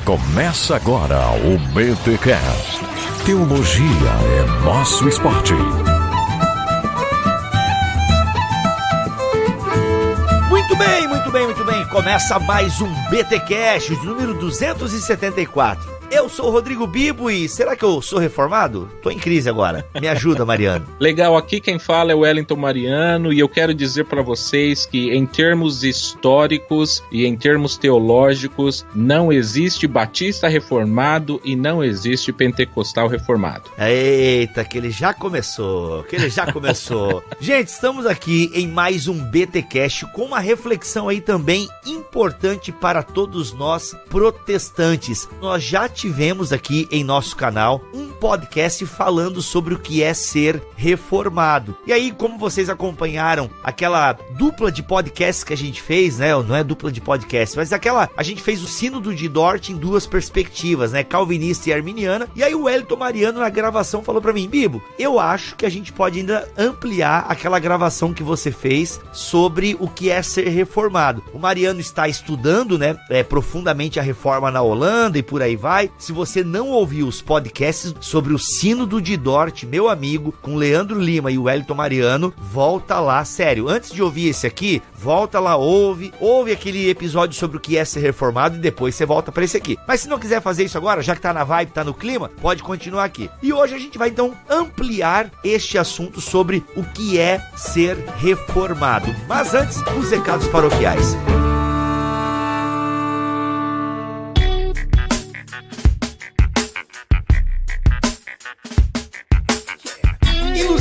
Começa agora o BTCast. Teologia é nosso esporte. Muito bem, muito bem, muito bem. Começa mais um BTCast, número 274. Eu sou o Rodrigo Bibo e será que eu sou reformado? Tô em crise agora. Me ajuda, Mariano. Legal, aqui quem fala é o Wellington Mariano e eu quero dizer para vocês que em termos históricos e em termos teológicos não existe batista reformado e não existe pentecostal reformado. Eita, que ele já começou, Gente, estamos aqui em mais um BTcast com uma reflexão aí também importante para todos nós protestantes. Nós já tivemos aqui em nosso canal um podcast falando sobre o que é ser reformado. E aí, como vocês acompanharam aquela dupla de podcasts que a gente fez, né? Não é dupla de podcast, mas a gente fez o Sínodo de Dort em duas perspectivas, né? Calvinista e arminiana. E aí o Wellington Mariano na gravação falou pra mim: Bibo, eu acho que a gente pode ainda ampliar aquela gravação que você fez sobre o que é ser reformado. O Mariano está estudando, né? Profundamente a reforma na Holanda e por aí vai. Se você não ouviu os podcasts sobre o Sínodo de Dort, meu amigo, com Leandro Lima e o Wellington Mariano, volta lá, sério. Antes de ouvir esse aqui, volta lá, ouve aquele episódio sobre o que é ser reformado e depois você volta para esse aqui. Mas se não quiser fazer isso agora, já que tá na vibe, tá no clima, pode continuar aqui. E hoje a gente vai então ampliar este assunto sobre o que é ser reformado. Mas antes, os recados paroquiais.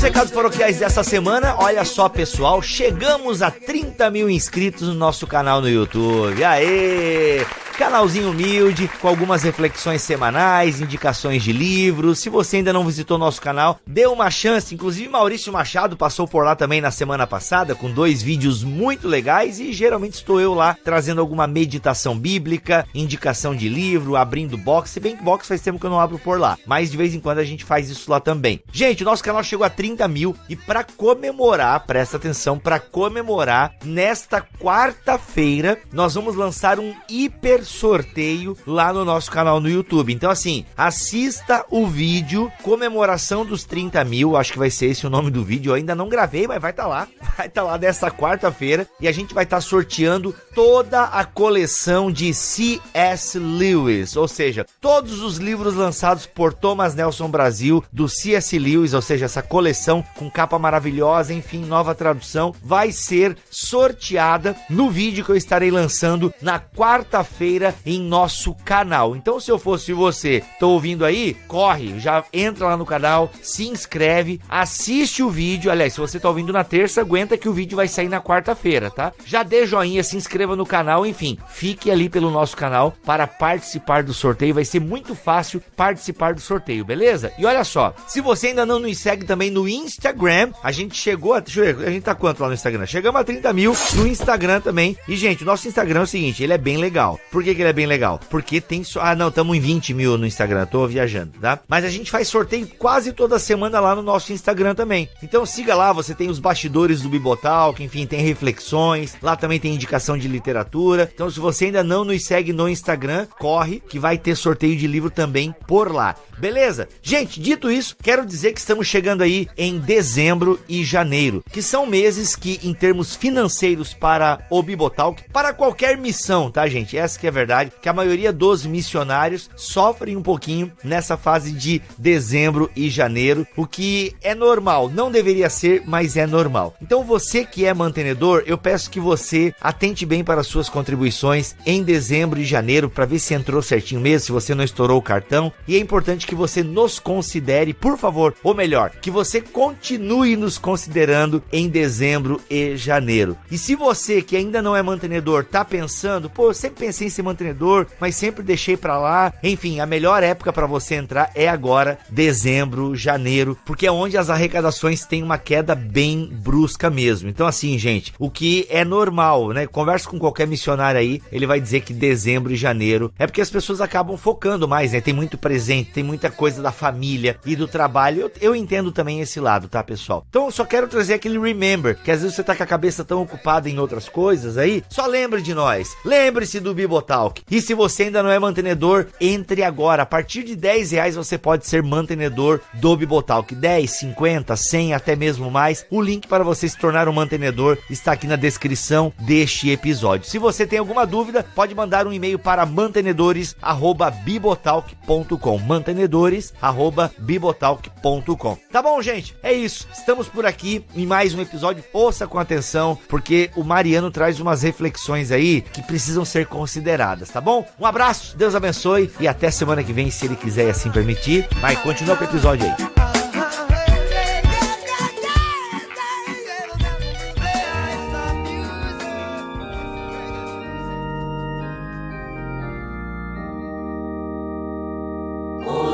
Recados paroquiais dessa semana, olha só pessoal, chegamos a 30 mil inscritos no nosso canal no YouTube, aê! Canalzinho humilde, com algumas reflexões semanais, indicações de livros. Se você ainda não visitou nosso canal, dê uma chance. Inclusive Maurício Machado passou por lá também na semana passada com 2 vídeos muito legais e geralmente estou eu lá trazendo alguma meditação bíblica, indicação de livro, abrindo box. Se bem que box faz tempo que eu não abro por lá, mas de vez em quando a gente faz isso lá também. Gente, o nosso canal chegou a 30 mil e para comemorar, presta atenção, para comemorar, nesta quarta-feira nós vamos lançar um hiper sorteio lá no nosso canal no YouTube. Então assim, assista o vídeo comemoração dos 30 mil, acho que vai ser esse o nome do vídeo. Eu ainda não gravei, mas vai estar lá dessa quarta-feira e a gente vai estar sorteando toda a coleção de C.S. Lewis, ou seja, todos os livros lançados por Thomas Nelson Brasil, do C.S. Lewis, ou seja, essa coleção com capa maravilhosa, enfim, nova tradução, vai ser sorteada no vídeo que eu estarei lançando na quarta-feira em nosso canal. Então, se eu fosse você, tô ouvindo aí, corre, já entra lá no canal, se inscreve, assiste o vídeo. Aliás, se você tá ouvindo na terça, aguenta que o vídeo vai sair na quarta-feira, tá? Já dê joinha, se inscreva no canal, enfim, fique ali pelo nosso canal para participar do sorteio. Vai ser muito fácil participar do sorteio, beleza? E olha só, se você ainda não nos segue também no Instagram, a gente chegou a... Deixa eu ver, a gente tá quanto lá no Instagram? Chegamos a 30 mil no Instagram também. E, gente, o nosso Instagram é o seguinte, ele é bem legal. Por que ele é bem legal? Porque tem só... Ah, não, estamos em 20 mil no Instagram, tô viajando, tá? Mas a gente faz sorteio quase toda semana lá no nosso Instagram também. Então siga lá, você tem os bastidores do Bibotalk, enfim, tem reflexões, lá também tem indicação de literatura. Então se você ainda não nos segue no Instagram, corre que vai ter sorteio de livro também por lá. Beleza? Gente, dito isso, quero dizer que estamos chegando aí em dezembro e janeiro, que são meses que, em termos financeiros para o Bibotalk, para qualquer missão, tá, gente? Essa que é a verdade, que a maioria dos missionários sofrem um pouquinho nessa fase de dezembro e janeiro, o que é normal, não deveria ser, mas é normal. Então você que é mantenedor, eu peço que você atente bem para as suas contribuições em dezembro e janeiro, para ver se entrou certinho mesmo, se você não estourou o cartão, e é importante que você nos considere, por favor, ou melhor, que você continue nos considerando em dezembro e janeiro. E se você que ainda não é mantenedor tá pensando, pô, eu sempre pensei em ser mantenedor, mas sempre deixei pra lá, enfim, a melhor época pra você entrar é agora, dezembro, janeiro, porque é onde as arrecadações têm uma queda bem brusca mesmo. Então assim, gente, o que é normal, né? Conversa com qualquer missionário aí, ele vai dizer que dezembro e janeiro é porque as pessoas acabam focando mais, né? Tem muito presente, tem muita coisa da família e do trabalho. Eu entendo também esse lado, tá, pessoal? Então eu só quero trazer aquele remember, que às vezes você tá com a cabeça tão ocupada em outras coisas aí, só lembre de nós. Lembre-se do Bibotalk. Bibotalk. E se você ainda não é mantenedor, entre agora. A partir de R$10 você pode ser mantenedor do Bibotalk. 10, 50, 100, até mesmo mais. O link para você se tornar um mantenedor está aqui na descrição deste episódio. Se você tem alguma dúvida, pode mandar um e-mail para mantenedores@bibotalk.com. mantenedores@bibotalk.com. Tá bom, gente? É isso. Estamos por aqui em mais um episódio. Ouça com atenção, porque o Mariano traz umas reflexões aí que precisam ser consideradas, tá bom? Um abraço, Deus abençoe e até semana que vem, se ele quiser e assim permitir. Mas continua com o episódio aí.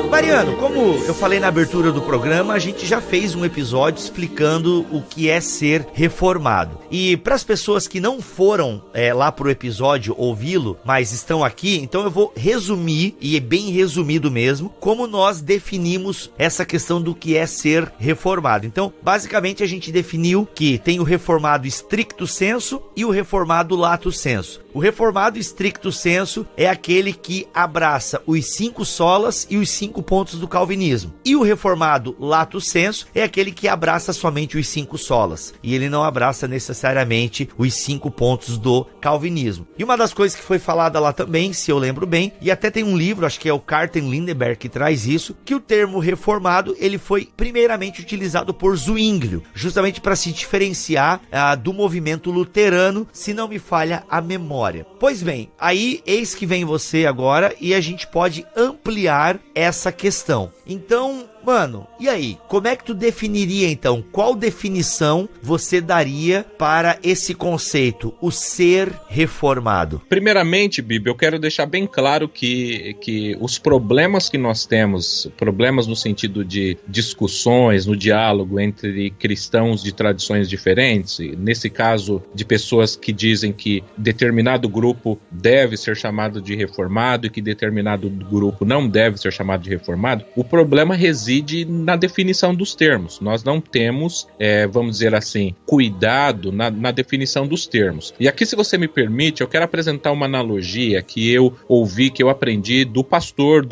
Mariano, como eu falei na abertura do programa, a gente já fez um episódio explicando o que é ser reformado. E para as pessoas que não foram lá pro episódio ouvi-lo, mas estão aqui, então eu vou resumir, e é bem resumido mesmo, como nós definimos essa questão do que é ser reformado. Então, basicamente, a gente definiu que tem o reformado stricto sensu e o reformado lato sensu. O reformado stricto sensu é aquele que abraça os 5 solas e os 5 pontos do calvinismo. E o reformado lato sensu é aquele que abraça somente os 5 solas. E ele não abraça necessariamente os 5 pontos do calvinismo. E uma das coisas que foi falada lá também, se eu lembro bem, e até tem um livro, acho que é o Carten Lindenberg, que traz isso, que o termo reformado, ele foi primeiramente utilizado por Zwinglio, justamente para se diferenciar do movimento luterano, se não me falha a memória. Pois bem, aí eis que vem você agora e a gente pode ampliar essa questão. Então, mano, e aí? Como é que tu definiria então? Qual definição você daria para esse conceito, o ser reformado? Primeiramente, Bibi, eu quero deixar bem claro que os problemas que nós temos, problemas no sentido de discussões, no diálogo entre cristãos de tradições diferentes, nesse caso de pessoas que dizem que determinado grupo deve ser chamado de reformado e que determinado grupo não deve ser chamado de reformado, o problema reside na definição dos termos. Nós não temos, vamos dizer assim, cuidado na definição dos termos. E aqui, se você me permite, eu quero apresentar uma analogia que eu ouvi, que eu aprendi do pastor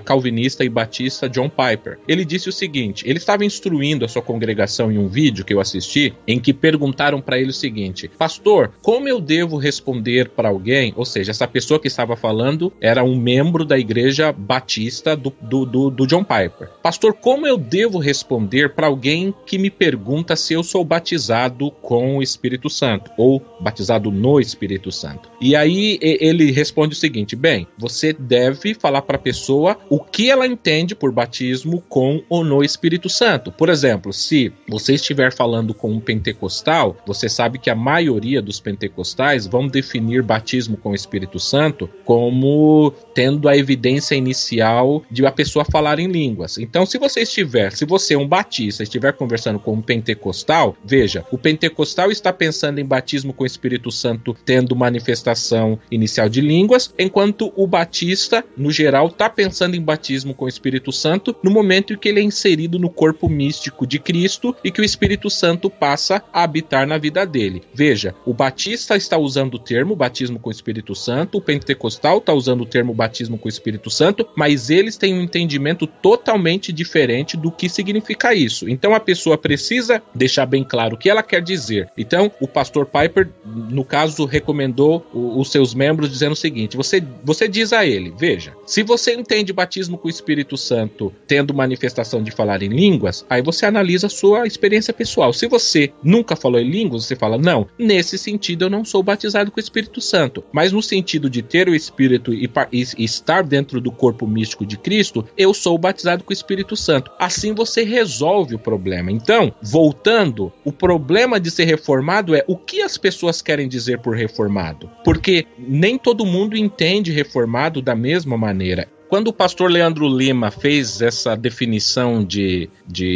calvinista e batista John Piper. Ele disse o seguinte: ele estava instruindo a sua congregação em um vídeo que eu assisti, em que perguntaram para ele o seguinte: pastor, como eu devo responder para alguém? Ou seja, essa pessoa que estava falando era um membro da igreja batista do John Piper. Pastor, como eu devo responder para alguém que me pergunta se eu sou batizado com o Espírito Santo ou batizado no Espírito Santo? E aí ele responde o seguinte: bem, você deve falar para a pessoa o que ela entende por batismo com ou no Espírito Santo. Por exemplo, se você estiver falando com um pentecostal, você sabe que a maioria dos pentecostais vão definir batismo com o Espírito Santo como tendo a evidência inicial de a pessoa falar em línguas. Então, se você é um batista, estiver conversando com um pentecostal, veja, o pentecostal está pensando em batismo com o Espírito Santo tendo manifestação inicial de línguas, enquanto o batista, no geral, está pensando em batismo com o Espírito Santo no momento em que ele é inserido no corpo místico de Cristo e que o Espírito Santo passa a habitar na vida dele. Veja, o batista está usando o termo batismo com o Espírito Santo, o pentecostal está usando o termo batismo com o Espírito Santo, mas eles têm um entendimento totalmente diferente do que significa isso. Então a pessoa precisa deixar bem claro o que ela quer dizer. Então o pastor Piper, no caso, recomendou os seus membros dizendo o seguinte: você diz a ele, veja, se você entende batismo com o Espírito Santo tendo manifestação de falar em línguas, aí você analisa a sua experiência pessoal. Se você nunca falou em línguas, você fala, não, nesse sentido eu não sou batizado com o Espírito Santo, mas no sentido de ter o Espírito e estar dentro do corpo místico de Cristo, eu sou batizado com o Espírito Santo. Assim você resolve o problema. Então, voltando, o problema de ser reformado é o que as pessoas querem dizer por reformado, porque nem todo mundo entende reformado da mesma maneira. Quando o pastor Leandro Lima fez essa definição de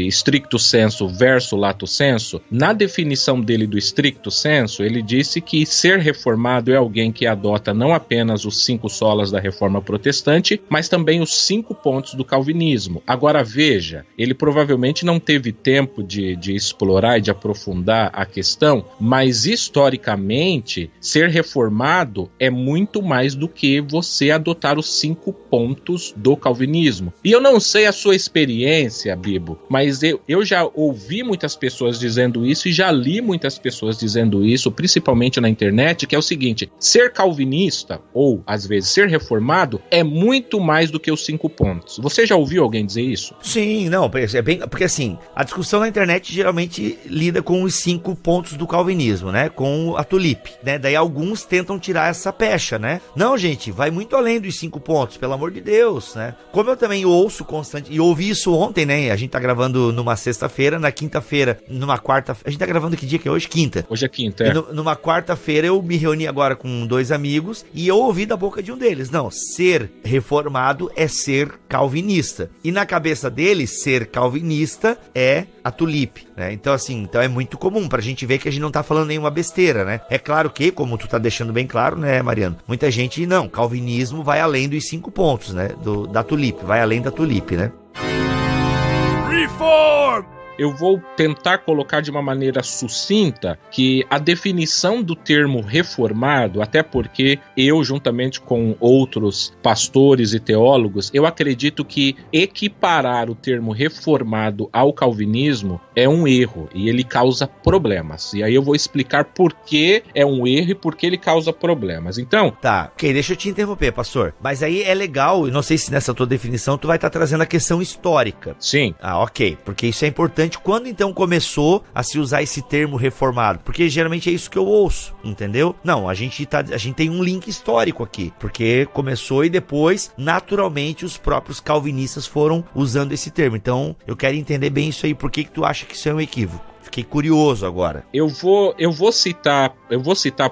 stricto sensu versus lato sensu, na definição dele do stricto sensu, ele disse que ser reformado é alguém que adota não apenas os 5 solas da reforma protestante, mas também os 5 pontos do calvinismo. Agora veja, ele provavelmente não teve tempo de explorar e de aprofundar a questão, mas historicamente, ser reformado é muito mais do que você adotar os 5 pontos do calvinismo. E eu não sei a sua experiência, Bibo, mas eu já ouvi muitas pessoas dizendo isso e já li muitas pessoas dizendo isso, principalmente na internet, que é o seguinte: ser calvinista, ou às vezes ser reformado, é muito mais do que os 5 pontos. Você já ouviu alguém dizer isso? Sim, não, é bem, porque assim, a discussão na internet geralmente lida com os 5 pontos do calvinismo, né, com a tulipe, né, daí alguns tentam tirar essa pecha, né, não, gente, vai muito além dos 5 pontos, pelo amor de Deus, né, como eu também ouço constante, e ouvi isso ontem, né, a gente tá gravando numa sexta-feira, na quinta-feira, numa quarta, a gente tá gravando que dia que é hoje? Quinta. Hoje é quinta, é. Numa quarta-feira eu me reuni agora com 2 amigos e eu ouvi da boca de um deles, não, ser reformado é ser calvinista, e na cabeça deles, ser calvinista é a tulipe, né, então assim, então é muito comum pra gente ver que a gente não tá falando nenhuma besteira, né, é claro que, como tu tá deixando bem claro, né, Mariano, muita gente, não, calvinismo vai além dos 5 pontos, né, da tulipe, vai além da tulipe, né. Reform! Eu vou tentar colocar de uma maneira sucinta que a definição do termo reformado, até porque eu, juntamente com outros pastores e teólogos, eu acredito que equiparar o termo reformado ao calvinismo é um erro e ele causa problemas. E aí eu vou explicar por que é um erro e por que ele causa problemas. Então... Tá, ok, deixa eu te interromper, pastor. Mas aí é legal, eu não sei se nessa tua definição tu vai estar trazendo a questão histórica. Sim. Ah, ok, porque isso é importante. Quando então começou a se usar esse termo reformado? Porque geralmente é isso que eu ouço, entendeu? Não, a gente tem um link histórico aqui, porque começou e depois, naturalmente, os próprios calvinistas foram usando esse termo. Então, eu quero entender bem isso aí, por que tu acha que isso é um equívoco? Fiquei curioso agora. Eu vou citar,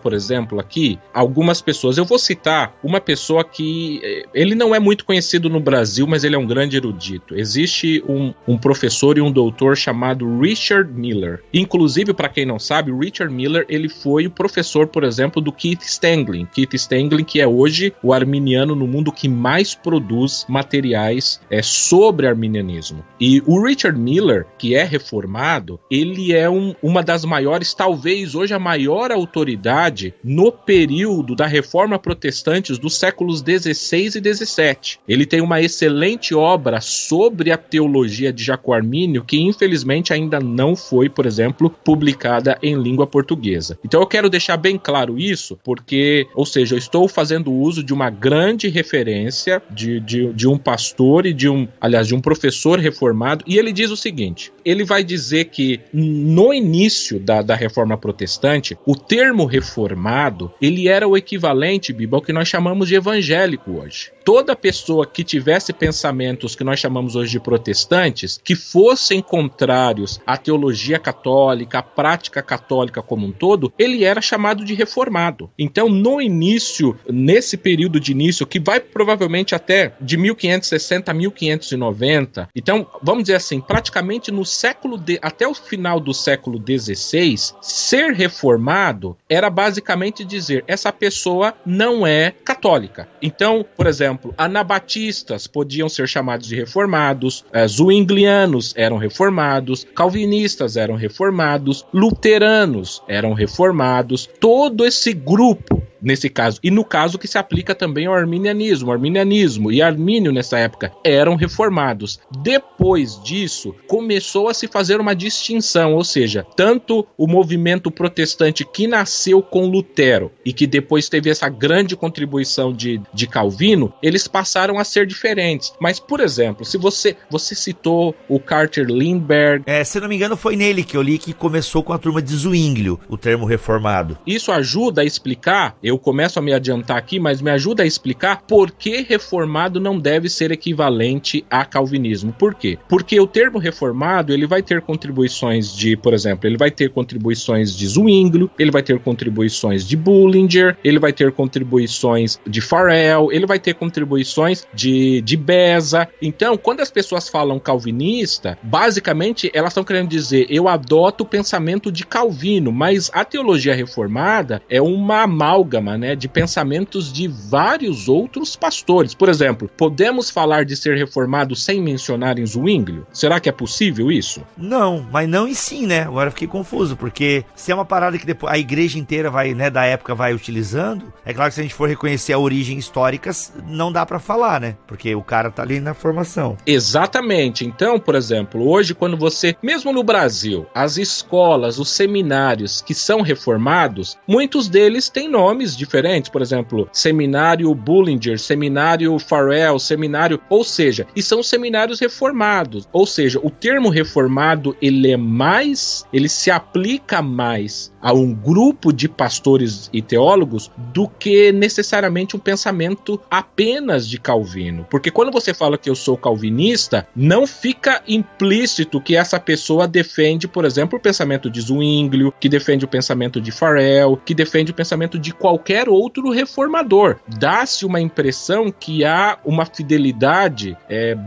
por exemplo, aqui, algumas pessoas. Eu vou citar uma pessoa que ele não é muito conhecido no Brasil, mas ele é um grande erudito. Existe um professor e um doutor chamado Richard Miller. Inclusive, para quem não sabe, o Richard Miller, ele foi o professor, por exemplo, do Keith Stanglin. Keith Stanglin, que é hoje o arminiano no mundo que mais produz materiais sobre arminianismo. E o Richard Miller, que é reformado, ele é uma das maiores, talvez hoje a maior autoridade no período da Reforma Protestante dos séculos 16 e 17. Ele tem uma excelente obra sobre a teologia de Jacó Armínio, que infelizmente ainda não foi, por exemplo, publicada em língua portuguesa. Então eu quero deixar bem claro isso, porque, ou seja, eu estou fazendo uso de uma grande referência de um pastor e de um professor reformado, e ele diz o seguinte, ele vai dizer que no início da Reforma Protestante, o termo reformado, ele era o equivalente, Biba, ao que nós chamamos de evangélico hoje. Toda pessoa que tivesse pensamentos que nós chamamos hoje de protestantes, que fossem contrários à teologia católica, à prática católica como um todo, ele era chamado de reformado. Então, no início, nesse período de início, que vai provavelmente até de 1560 a 1590, então, vamos dizer assim, praticamente no até o final do século XVI, ser reformado era basicamente dizer, essa pessoa não é católica. Então, por exemplo, anabatistas podiam ser chamados de reformados, zwinglianos eram reformados, calvinistas eram reformados, luteranos eram reformados, todo esse grupo, nesse caso, e no caso que se aplica também ao arminianismo. O arminianismo e Armínio nessa época eram reformados. Depois disso, começou a se fazer uma distinção, ou seja, tanto o movimento protestante que nasceu com Lutero e que depois teve essa grande contribuição de Calvino, eles passaram a ser diferentes. Mas, por exemplo, se você citou o Carter Lindbergh... se não me engano, foi nele que eu li que começou com a turma de Zwinglio, o termo reformado. Isso ajuda a explicar eu começo a me adiantar aqui, mas me ajuda a explicar por que reformado não deve ser equivalente a calvinismo. Por quê? Porque o termo reformado, ele vai ter contribuições de, por exemplo, ele vai ter contribuições de Zwinglio, ele vai ter contribuições de Bullinger, ele vai ter contribuições de Farel, ele vai ter contribuições de Beza. Então, quando as pessoas falam calvinista, basicamente elas estão querendo dizer, eu adoto o pensamento de Calvino, mas a teologia reformada é uma amálgama, né, de pensamentos de vários outros pastores. Por exemplo, podemos falar de ser reformado sem mencionar em Zwinglio? Será que é possível isso? Não, mas não e sim, né? Agora eu fiquei confuso, porque se é uma parada que depois a igreja inteira vai, né, da época vai utilizando, é claro que se a gente for reconhecer a origem histórica, não dá pra falar, né? Porque o cara tá ali na formação. Exatamente. Então, por exemplo, hoje quando você, mesmo no Brasil, as escolas, os seminários que são reformados, muitos deles têm nomes diferentes, por exemplo, Seminário Bullinger, Seminário Farel, Seminário, ou seja, e são seminários reformados, ou seja, o termo reformado, ele se aplica mais a um grupo de pastores e teólogos do que necessariamente um pensamento apenas de Calvino, porque quando você fala que eu sou calvinista, não fica implícito que essa pessoa defende, por exemplo, o pensamento de Zwinglio, que defende o pensamento de Farel, que defende o pensamento de qualquer outro reformador. Dá-se uma impressão que há uma fidelidade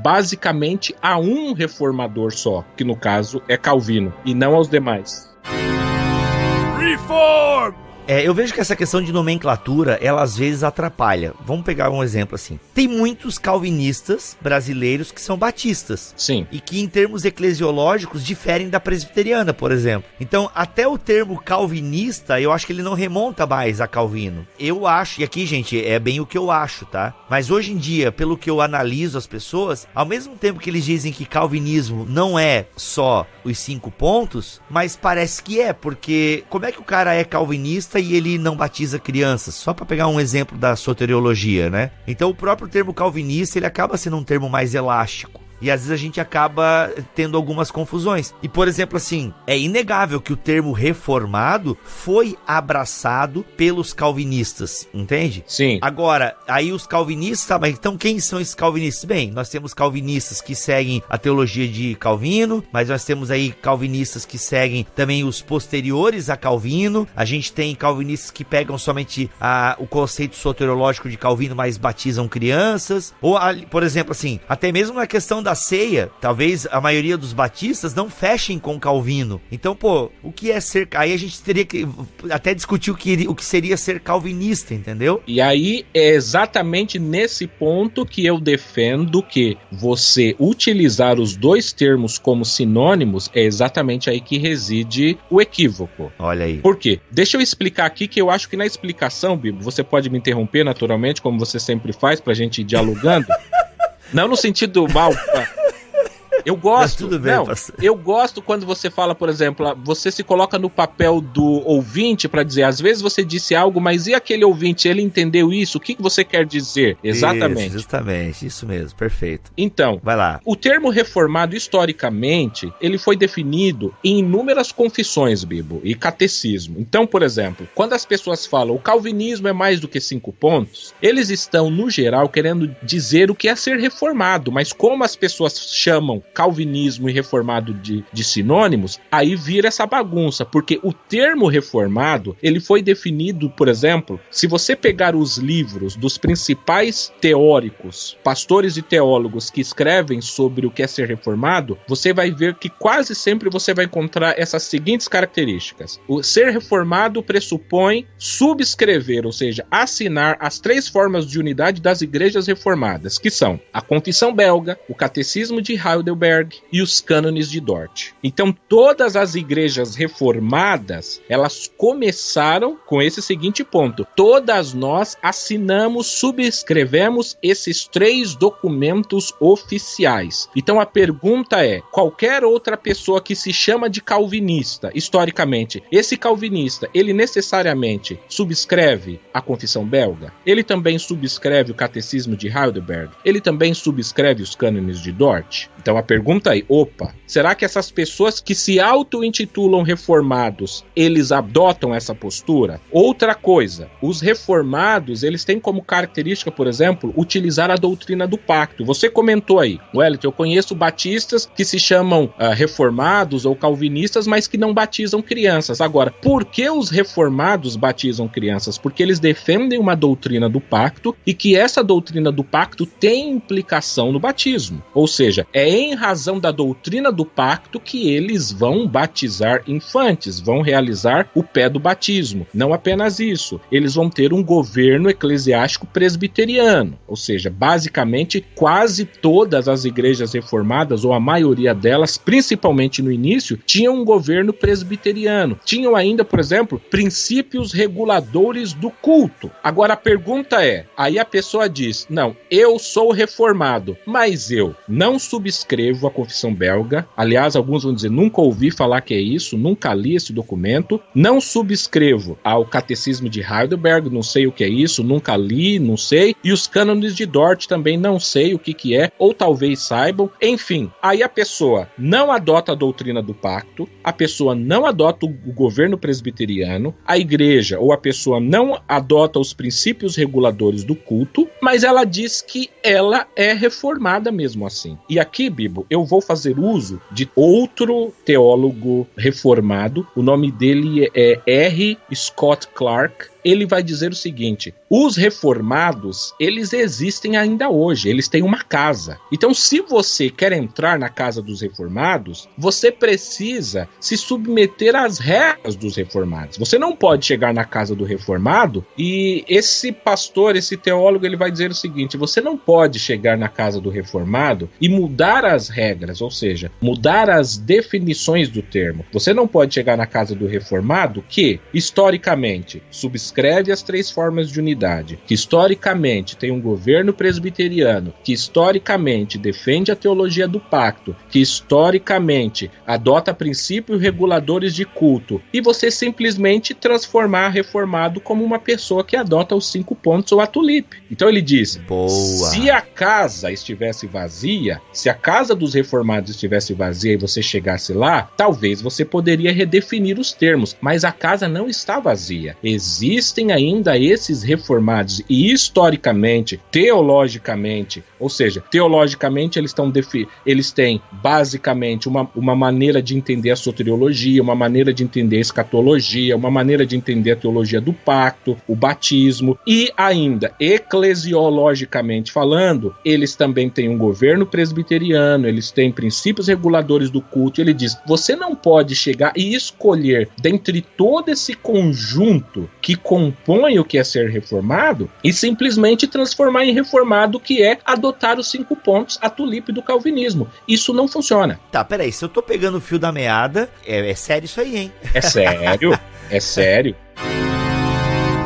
basicamente a um reformador só, que no caso é Calvino, e não aos demais. Reform! Eu vejo que essa questão de nomenclatura, ela às vezes atrapalha. Vamos pegar um exemplo assim. Tem muitos calvinistas brasileiros que são batistas. Sim. E que em termos eclesiológicos diferem da presbiteriana, por exemplo. Então, até o termo calvinista, eu acho que ele não remonta mais a Calvino. Eu acho, e aqui, gente, é bem o que eu acho, tá? Mas hoje em dia, pelo que eu analiso as pessoas, ao mesmo tempo que eles dizem que calvinismo não é só os 5 pontos, mas parece que é, porque como é que o cara é calvinista e ele não batiza crianças? Só para pegar um exemplo da soteriologia, né? Então o próprio termo calvinista, ele acaba sendo um termo mais elástico. E às vezes a gente acaba tendo algumas confusões. E, por exemplo, assim, é inegável que o termo reformado foi abraçado pelos calvinistas, entende? Sim. Agora, aí os calvinistas, mas então quem são esses calvinistas? Bem, nós temos calvinistas que seguem a teologia de Calvino, mas nós temos aí calvinistas que seguem também os posteriores a Calvino. A gente tem calvinistas que pegam somente o conceito soteriológico de Calvino, mas batizam crianças. Ou, por exemplo, assim, até mesmo na questão da ceia, talvez a maioria dos batistas não fechem com Calvino. Então, pô, o que é ser... Aí a gente teria que até discutir o que seria ser calvinista, entendeu? E aí é exatamente nesse ponto que eu defendo que você utilizar os dois termos como sinônimos é exatamente aí que reside o equívoco. Olha aí. Por quê? Deixa eu explicar aqui, que eu acho que na explicação, Bibo, você pode me interromper naturalmente, como você sempre faz, pra gente ir dialogando. Não no sentido mal. Eu gosto, tudo bem, eu gosto quando você fala, por exemplo, você se coloca no papel do ouvinte para dizer, às vezes você disse algo, mas e aquele ouvinte, ele entendeu isso? O que você quer dizer? Exatamente. Isso, justamente, isso mesmo, perfeito. Então, vai lá. O termo reformado, historicamente, ele foi definido em inúmeras confissões, Bibo, e catecismo. Então, por exemplo, quando as pessoas falam o calvinismo é mais do que 5 pontos, eles estão, no geral, querendo dizer o que é ser reformado, mas como as pessoas chamam calvinismo e reformado de sinônimos, aí vira essa bagunça, porque o termo reformado, ele foi definido, por exemplo, se você pegar os livros dos principais teóricos, pastores e teólogos que escrevem sobre o que é ser reformado, você vai ver que quase sempre você vai encontrar essas seguintes características. O ser reformado pressupõe subscrever, ou seja, assinar as 3 formas de unidade das igrejas reformadas, que são a Confissão Belga, o Catecismo de Heidelberg e os cânones de Dort. Então, todas as igrejas reformadas, elas começaram com esse seguinte ponto: todas nós assinamos, subscrevemos esses 3 documentos oficiais. Então, a pergunta é, qualquer outra pessoa que se chama de calvinista, historicamente, esse calvinista, ele necessariamente subscreve a Confissão Belga? Ele também subscreve o Catecismo de Heidelberg? Ele também subscreve os cânones de Dort? Então, a pergunta aí, será que essas pessoas que se auto-intitulam reformados, eles adotam essa postura? Outra coisa, os reformados, eles têm como característica, por exemplo, utilizar a doutrina do pacto. Você comentou aí, Wellington, eu conheço batistas que se chamam reformados ou calvinistas, mas que não batizam crianças. Agora, por que os reformados batizam crianças? Porque eles defendem uma doutrina do pacto e que essa doutrina do pacto tem implicação no batismo. Ou seja, é em razão da doutrina do pacto que eles vão batizar infantes, vão realizar o pé do batismo. Não apenas isso, eles vão ter um governo eclesiástico presbiteriano. Ou seja, basicamente quase todas as igrejas reformadas, ou a maioria delas, principalmente no início, tinham um governo presbiteriano. Tinham ainda, por exemplo, princípios reguladores do culto. Agora a pergunta é, aí a pessoa diz, não, eu sou reformado, mas eu não subscrevo a confissão belga. Aliás, alguns vão dizer, nunca ouvi falar que é isso, nunca li esse documento, não subscrevo ao catecismo de Heidelberg, não sei o que é isso, nunca li, não sei, e os cânones de Dort também não sei o que é, ou talvez saibam, enfim, aí a pessoa não adota a doutrina do pacto, a pessoa não adota o governo presbiteriano, a igreja ou a pessoa não adota os princípios reguladores do culto, mas ela diz que ela é reformada mesmo assim. E aqui, Bibo, eu vou fazer uso de outro teólogo reformado, o nome dele é R. Scott Clark. Ele vai dizer o seguinte, os reformados, eles existem ainda hoje, eles têm uma casa. Então, se você quer entrar na casa dos reformados, você precisa se submeter às regras dos reformados. Você não pode chegar na casa do reformado e esse pastor, esse teólogo, ele vai dizer o seguinte, você não pode chegar na casa do reformado e mudar as regras, ou seja, mudar as definições do termo. Você não pode chegar na casa do reformado que, historicamente, escreve as 3 formas de unidade, que historicamente tem um governo presbiteriano, que historicamente defende a teologia do pacto, que historicamente adota princípios reguladores de culto, e você simplesmente transformar reformado como uma pessoa que adota os 5 pontos ou a tulipe. Então ele diz, boa. Se a casa estivesse vazia, se a casa dos reformados estivesse vazia e você chegasse lá, talvez você poderia redefinir os termos, mas a casa não está vazia. Existem ainda esses reformados e historicamente, teologicamente, ou seja, teologicamente eles têm basicamente uma maneira de entender a soteriologia, uma maneira de entender a escatologia, uma maneira de entender a teologia do pacto, o batismo, e ainda eclesiologicamente falando, eles também têm um governo presbiteriano, eles têm princípios reguladores do culto. Ele diz, você não pode chegar e escolher dentre todo esse conjunto que compõe o que é ser reformado e simplesmente transformar em reformado, que é adotar os 5 pontos, a tulipe do calvinismo. Isso não funciona. Tá, peraí, se eu tô pegando o fio da meada, é sério isso aí, hein? É sério, é sério.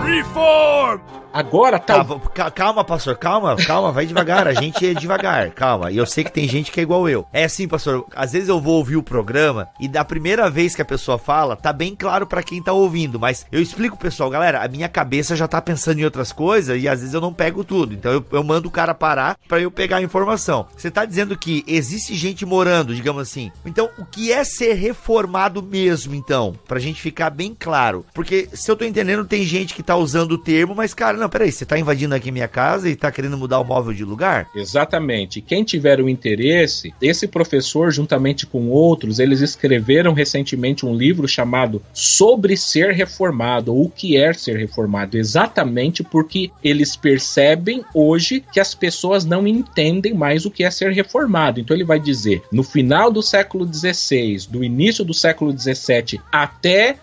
Reform! Agora tá... Calma, pastor, calma, vai devagar, a gente é devagar, calma. E eu sei que tem gente que é igual eu. É assim, pastor, às vezes eu vou ouvir o programa e da primeira vez que a pessoa fala, tá bem claro pra quem tá ouvindo, mas eu explico pro pessoal, galera, a minha cabeça já tá pensando em outras coisas e às vezes eu não pego tudo. Então eu mando o cara parar pra eu pegar a informação. Você tá dizendo que existe gente morando, digamos assim. Então, o que é ser reformado mesmo, então? Pra gente ficar bem claro. Porque, se eu tô entendendo, tem gente que tá usando o termo, mas, cara, não, peraí, você tá invadindo aqui minha casa e tá querendo mudar o móvel de lugar? Exatamente. Quem tiver o interesse, esse professor, juntamente com outros, eles escreveram recentemente um livro chamado Sobre Ser Reformado, ou o que é ser reformado, exatamente porque eles percebem hoje que as pessoas não entendem mais o que é ser reformado. Então ele vai dizer, no final do século XVI, do início do século XVII, até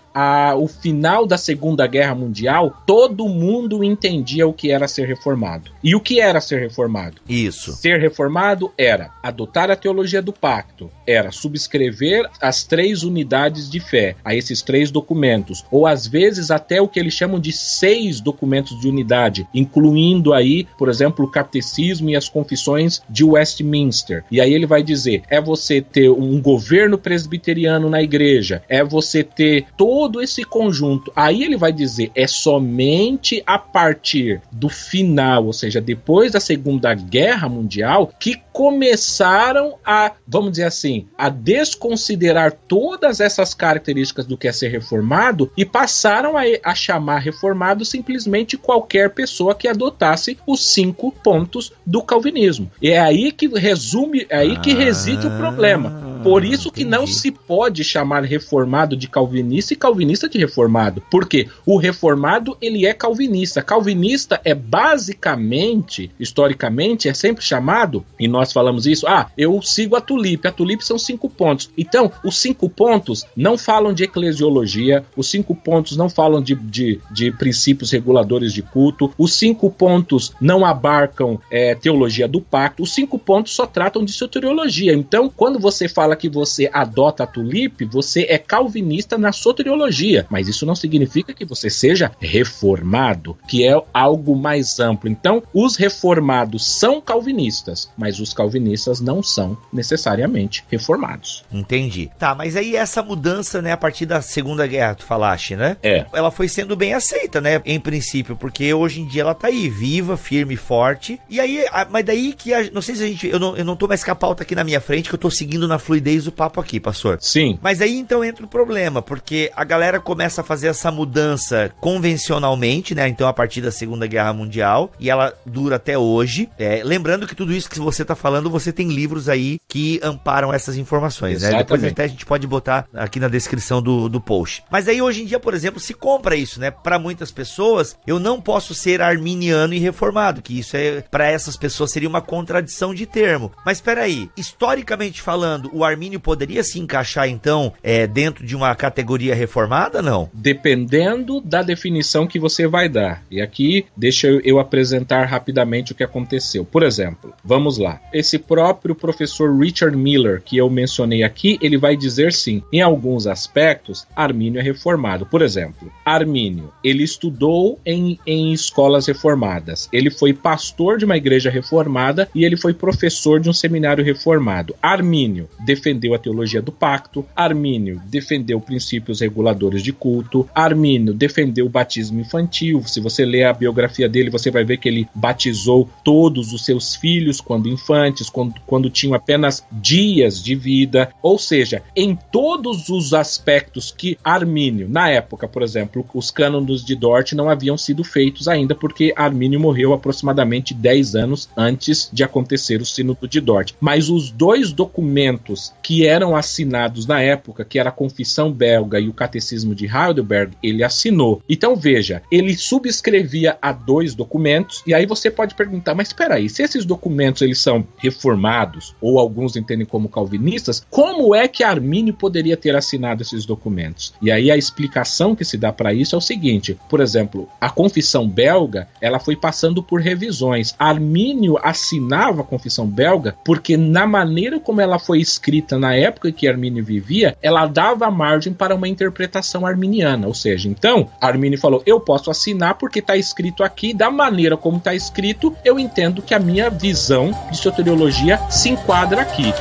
o final da Segunda Guerra Mundial, todo mundo entendia o que era ser reformado. E o que era ser reformado? Isso. Ser reformado era adotar a teologia do pacto, era subscrever as 3 unidades de fé, a esses 3 documentos, ou às vezes até o que eles chamam de 6 documentos de unidade, incluindo aí, por exemplo, o catecismo e as confissões de Westminster. E aí ele vai dizer, é você ter um governo presbiteriano na igreja, é você ter todo todo esse conjunto. Aí ele vai dizer, é somente a partir do final, ou seja, depois da Segunda Guerra Mundial, que começaram a, vamos dizer assim, a desconsiderar todas essas características do que é ser reformado e passaram a chamar reformado simplesmente qualquer pessoa que adotasse os 5 pontos do calvinismo. E é aí que resume, é aí que reside o problema. Por isso que não se pode chamar reformado de calvinista e calvinista de reformado. Porque o reformado, ele é calvinista. Calvinista é basicamente, historicamente, é sempre chamado, e nós falamos isso, eu sigo a Tulip. A Tulip são 5 pontos. Então, os 5 pontos não falam de eclesiologia, os 5 pontos não falam de princípios reguladores de culto, os 5 pontos não abarcam teologia do pacto, os 5 pontos só tratam de soteriologia. Então, quando você fala que você adota a Tulip, você é calvinista na soteriologia, mas isso não significa que você seja reformado, que é algo mais amplo. Então, os reformados são calvinistas, mas os calvinistas não são necessariamente reformados. Entendi. Tá, mas aí essa mudança, né, a partir da Segunda Guerra, tu falaste, né? Ela foi sendo bem aceita, né, em princípio, porque hoje em dia ela tá aí, viva, firme e forte. E aí, mas daí que, não sei se a gente, eu não tô mais com a pauta aqui na minha frente, que eu tô seguindo na fluidez do papo aqui, pastor. Sim. Mas aí então entra o problema, porque a galera começa a fazer essa mudança convencionalmente, né, então a partir da Segunda Guerra Mundial, e ela dura até hoje. Lembrando que tudo isso que você tá falando, você tem livros aí que amparam essas informações, exatamente, né? Depois até a gente pode botar aqui na descrição do post. Mas aí hoje em dia, por exemplo, se compra isso, né? Para muitas pessoas, eu não posso ser arminiano e reformado, que isso para essas pessoas seria uma contradição de termo. Mas espera aí, historicamente falando, o armínio poderia se encaixar então dentro de uma categoria reformada, não? Dependendo da definição que você vai dar. E aqui deixa eu apresentar rapidamente o que aconteceu. Por exemplo, vamos lá. Esse próprio professor Richard Miller, que eu mencionei aqui, ele vai dizer sim, em alguns aspectos, Armínio é reformado. Por exemplo, Armínio, ele estudou em escolas reformadas, ele foi pastor de uma igreja reformada e ele foi professor de um seminário reformado. Armínio defendeu a teologia do pacto, Armínio defendeu princípios reguladores de culto, Armínio defendeu o batismo infantil. Se você ler a biografia dele, você vai ver que ele batizou todos os seus filhos quando infantes, quando tinham apenas dias de vida. Ou seja, em todos os aspectos que Armínio, na época, por exemplo, os cânones de Dort não haviam sido feitos ainda, porque Armínio morreu aproximadamente 10 anos antes de acontecer o sínodo de Dort. Mas os 2 documentos que eram assinados na época, que era a Confissão Belga e o Catecismo de Heidelberg, ele assinou. Então veja, ele subscrevia a 2 documentos, e aí você pode perguntar, mas espera aí, se esses documentos eles são reformados, ou alguns entendem como calvinistas, como é que Armínio poderia ter assinado esses documentos? E aí a explicação que se dá para isso é o seguinte, por exemplo, a Confissão Belga, ela foi passando por revisões. Armínio assinava a Confissão Belga porque na maneira como ela foi escrita na época que Armínio vivia, ela dava margem para uma interpretação arminiana, ou seja, então, Armínio falou, eu posso assinar porque está escrito aqui, da maneira como está escrito, eu entendo que a minha visão de soteriologia se enquadra aqui.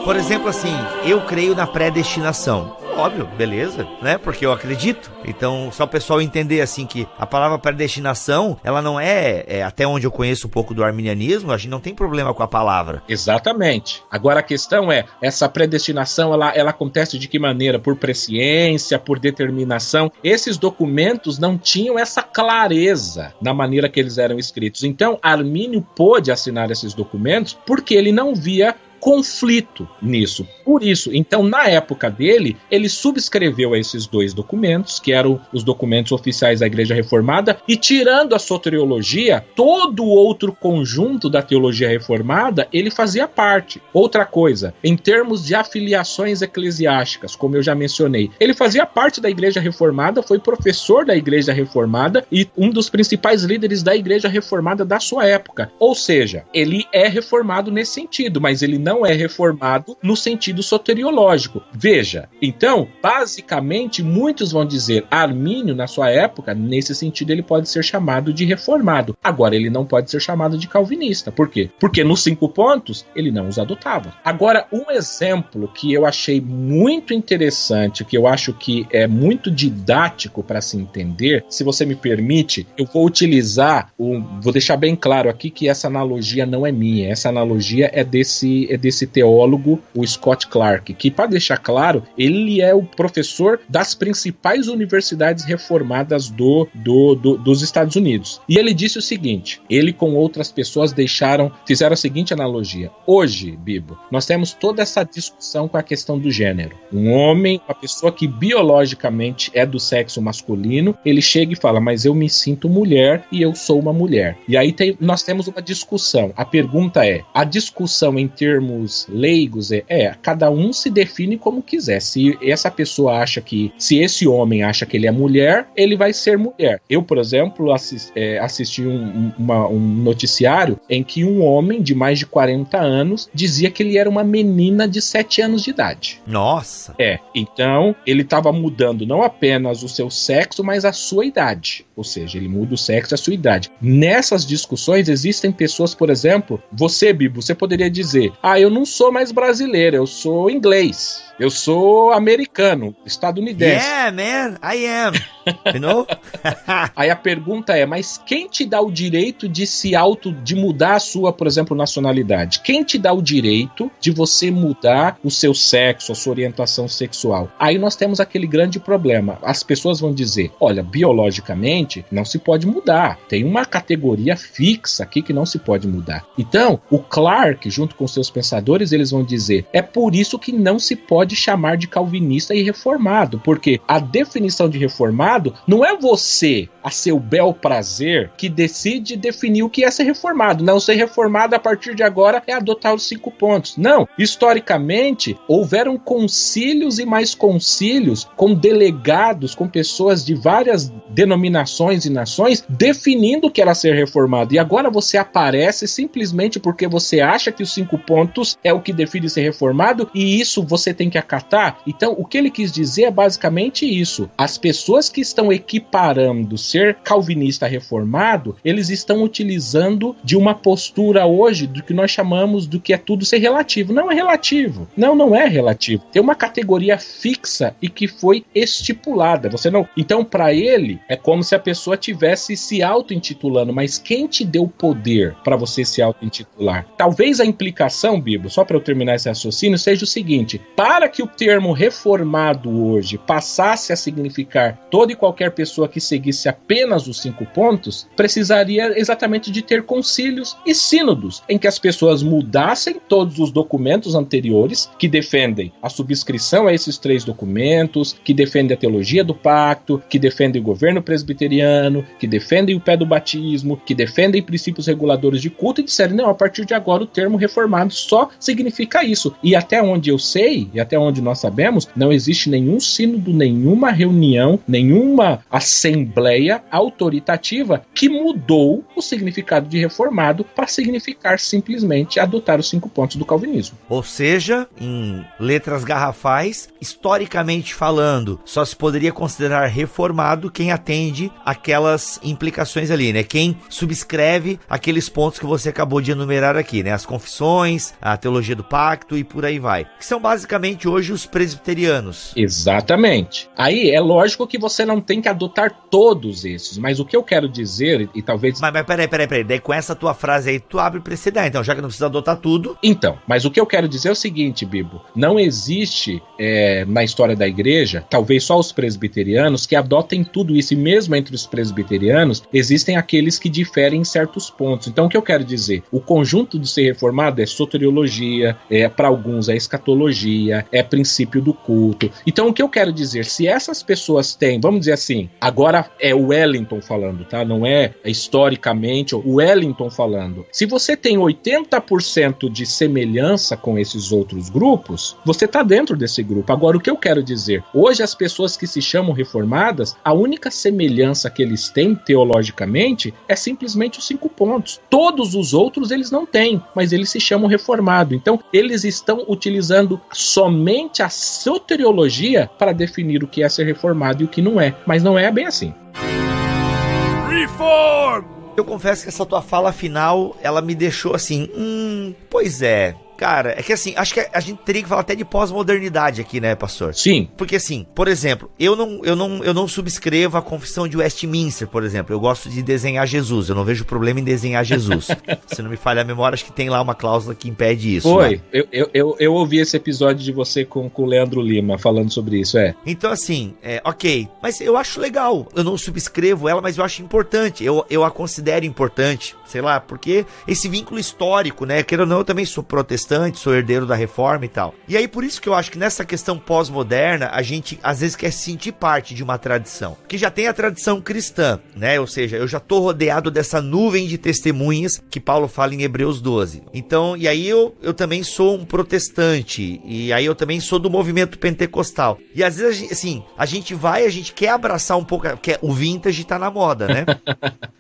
Por exemplo, assim, eu creio na predestinação. Óbvio, beleza, né? Porque eu acredito. Então, só o pessoal entender assim que a palavra predestinação, ela não até onde eu conheço um pouco do arminianismo, a gente não tem problema com a palavra. Exatamente. Agora a questão é, essa predestinação, ela acontece de que maneira? Por presciência, por determinação? Esses documentos não tinham essa clareza na maneira que eles eram escritos. Então, Armínio pôde assinar esses documentos porque ele não via conflito nisso. Por isso, então, na época dele, ele subscreveu esses 2 documentos, que eram os documentos oficiais da Igreja Reformada, e tirando a soteriologia, todo o outro conjunto da teologia reformada, ele fazia parte. Outra coisa, em termos de afiliações eclesiásticas, como eu já mencionei, ele fazia parte da Igreja Reformada, foi professor da Igreja Reformada e um dos principais líderes da Igreja Reformada da sua época. Ou seja, ele é reformado nesse sentido, mas ele não é reformado no sentido soteriológico. Veja, então, basicamente, muitos vão dizer, Armínio, na sua época, nesse sentido, ele pode ser chamado de reformado. Agora, ele não pode ser chamado de calvinista. Por quê? Porque nos 5 pontos, ele não os adotava. Agora, um exemplo que eu achei muito interessante, que eu acho que é muito didático para se entender, se você me permite, eu vou utilizar, vou deixar bem claro aqui que essa analogia não é minha, essa analogia é desse teólogo, o Scott Clark, que, para deixar claro, ele é o professor das principais universidades reformadas dos Estados Unidos. E ele disse o seguinte, ele com outras pessoas fizeram a seguinte analogia. Hoje, Bibo, nós temos toda essa discussão com a questão do gênero. Um homem, uma pessoa que biologicamente é do sexo masculino, ele chega e fala, mas eu me sinto mulher e eu sou uma mulher. E aí nós temos uma discussão. A pergunta é, a discussão em termos leigos cada um se define como quiser. Se essa pessoa acha que, se esse homem acha que ele é mulher, ele vai ser mulher. Eu, por exemplo, assisti um noticiário em que um homem de mais de 40 anos dizia que ele era uma menina de 7 anos de idade. Nossa! Então ele estava mudando não apenas o seu sexo, mas a sua idade. Ou seja, ele muda o sexo e a sua idade. Nessas discussões existem pessoas, por exemplo, você, Bibo, você poderia dizer, eu não sou mais brasileiro, eu sou inglês. Eu sou americano, estadunidense. Yeah, man, I am. You know? Aí a pergunta é, mas quem te dá o direito de mudar a sua, por exemplo, nacionalidade? Quem te dá o direito de você mudar o seu sexo, a sua orientação sexual? Aí nós temos aquele grande problema. As pessoas vão dizer, olha, biologicamente não se pode mudar. Tem uma categoria fixa aqui que não se pode mudar. Então, o Clark, junto com seus pensadores, eles vão dizer, é por isso que não se pode chamar de calvinista e reformado, porque a definição de reformado não é você, a seu bel prazer, que decide definir o que é ser reformado. Não, ser reformado a partir de agora é adotar os 5 pontos. Não, historicamente houveram concílios e mais concílios com delegados, com pessoas de várias denominações e nações definindo o que era ser reformado. E agora você aparece simplesmente porque você acha que os 5 pontos é o que define ser reformado e isso você tem que acatar. Então, o que ele quis dizer é basicamente isso. As pessoas que estão equiparando ser calvinista reformado, eles estão utilizando de uma postura hoje do que nós chamamos do que é tudo ser relativo. Não é relativo. Não é relativo. Tem uma categoria fixa e que foi estipulada. Você não... Então, para ele, é como se a pessoa tivesse se auto-intitulando, mas quem te deu poder para você se auto-intitular? Talvez a implicação, Bibo, só para eu terminar esse raciocínio, seja o seguinte: para que o termo reformado hoje passasse a significar toda e qualquer pessoa que seguisse apenas os 5 pontos, precisaria exatamente de ter concílios e sínodos, em que as pessoas mudassem todos os documentos anteriores que defendem a subscrição a esses 3 documentos, que defendem a teologia do pacto, que defendem o governo presbiteriano, que defendem o pé do batismo, que defendem princípios reguladores de culto, e disserem, não, a partir de agora o termo reformado só significa isso. E até onde eu sei, e até onde nós sabemos, não existe nenhum sínodo, nenhuma reunião, nenhuma assembleia autoritativa que mudou o significado de reformado para significar simplesmente adotar os 5 pontos do calvinismo. Ou seja, em letras garrafais, historicamente falando, só se poderia considerar reformado quem atende aquelas implicações ali, né? Quem subscreve aqueles pontos que você acabou de enumerar aqui, né? As confissões, a teologia do pacto e por aí vai. Que são basicamente hoje os presbiterianos. Exatamente. Aí é lógico que você não tem que adotar todos esses, mas o que eu quero dizer, e talvez... Mas peraí, daí com essa tua frase aí, tu abre precedente, então, já que não precisa adotar tudo... Então, mas o que eu quero dizer é o seguinte, Bibo, não existe na história da igreja, talvez só os presbiterianos, que adotem tudo isso, e mesmo entre os presbiterianos, existem aqueles que diferem em certos pontos. Então, o que eu quero dizer? O conjunto de ser reformado é soteriologia, para alguns é escatologia, é princípio do culto. Então o que eu quero dizer, se essas pessoas têm, vamos dizer assim, agora é o Wellington falando, tá? Não é historicamente o Wellington falando. Se você tem 80% de semelhança com esses outros grupos, você tá dentro desse grupo. Agora o que eu quero dizer, hoje as pessoas que se chamam reformadas, a única semelhança que eles têm teologicamente é simplesmente os 5 pontos. Todos os outros eles não têm, mas eles se chamam reformado. Então eles estão utilizando somente a soteriologia para definir o que é ser reformado e o que não é. Mas não é bem assim. Reform! Eu confesso que essa tua fala final, ela me deixou assim, pois é. Cara, é que assim, acho que a gente teria que falar até de pós-modernidade aqui, né, pastor? Sim. Porque assim, por exemplo, eu não subscrevo a Confissão de Westminster, por exemplo. Eu gosto de desenhar Jesus, eu não vejo problema em desenhar Jesus. Se não me falha a memória, acho que tem lá uma cláusula que impede isso. Foi, né? eu ouvi esse episódio de você com o Leandro Lima falando sobre isso, Então assim, ok, mas eu acho legal, eu não subscrevo ela, mas eu acho importante, eu a considero importante, sei lá, porque esse vínculo histórico, né, queira ou não, eu também sou protestante, sou herdeiro da reforma e tal. E aí por isso que eu acho que nessa questão pós-moderna, a gente às vezes quer se sentir parte de uma tradição, que já tem a tradição cristã, né, ou seja, eu já tô rodeado dessa nuvem de testemunhas que Paulo fala em Hebreus 12. Então, e aí eu também sou um protestante, e aí eu também sou do movimento pentecostal. E às vezes, assim, a gente quer abraçar um pouco, que o vintage tá na moda, né?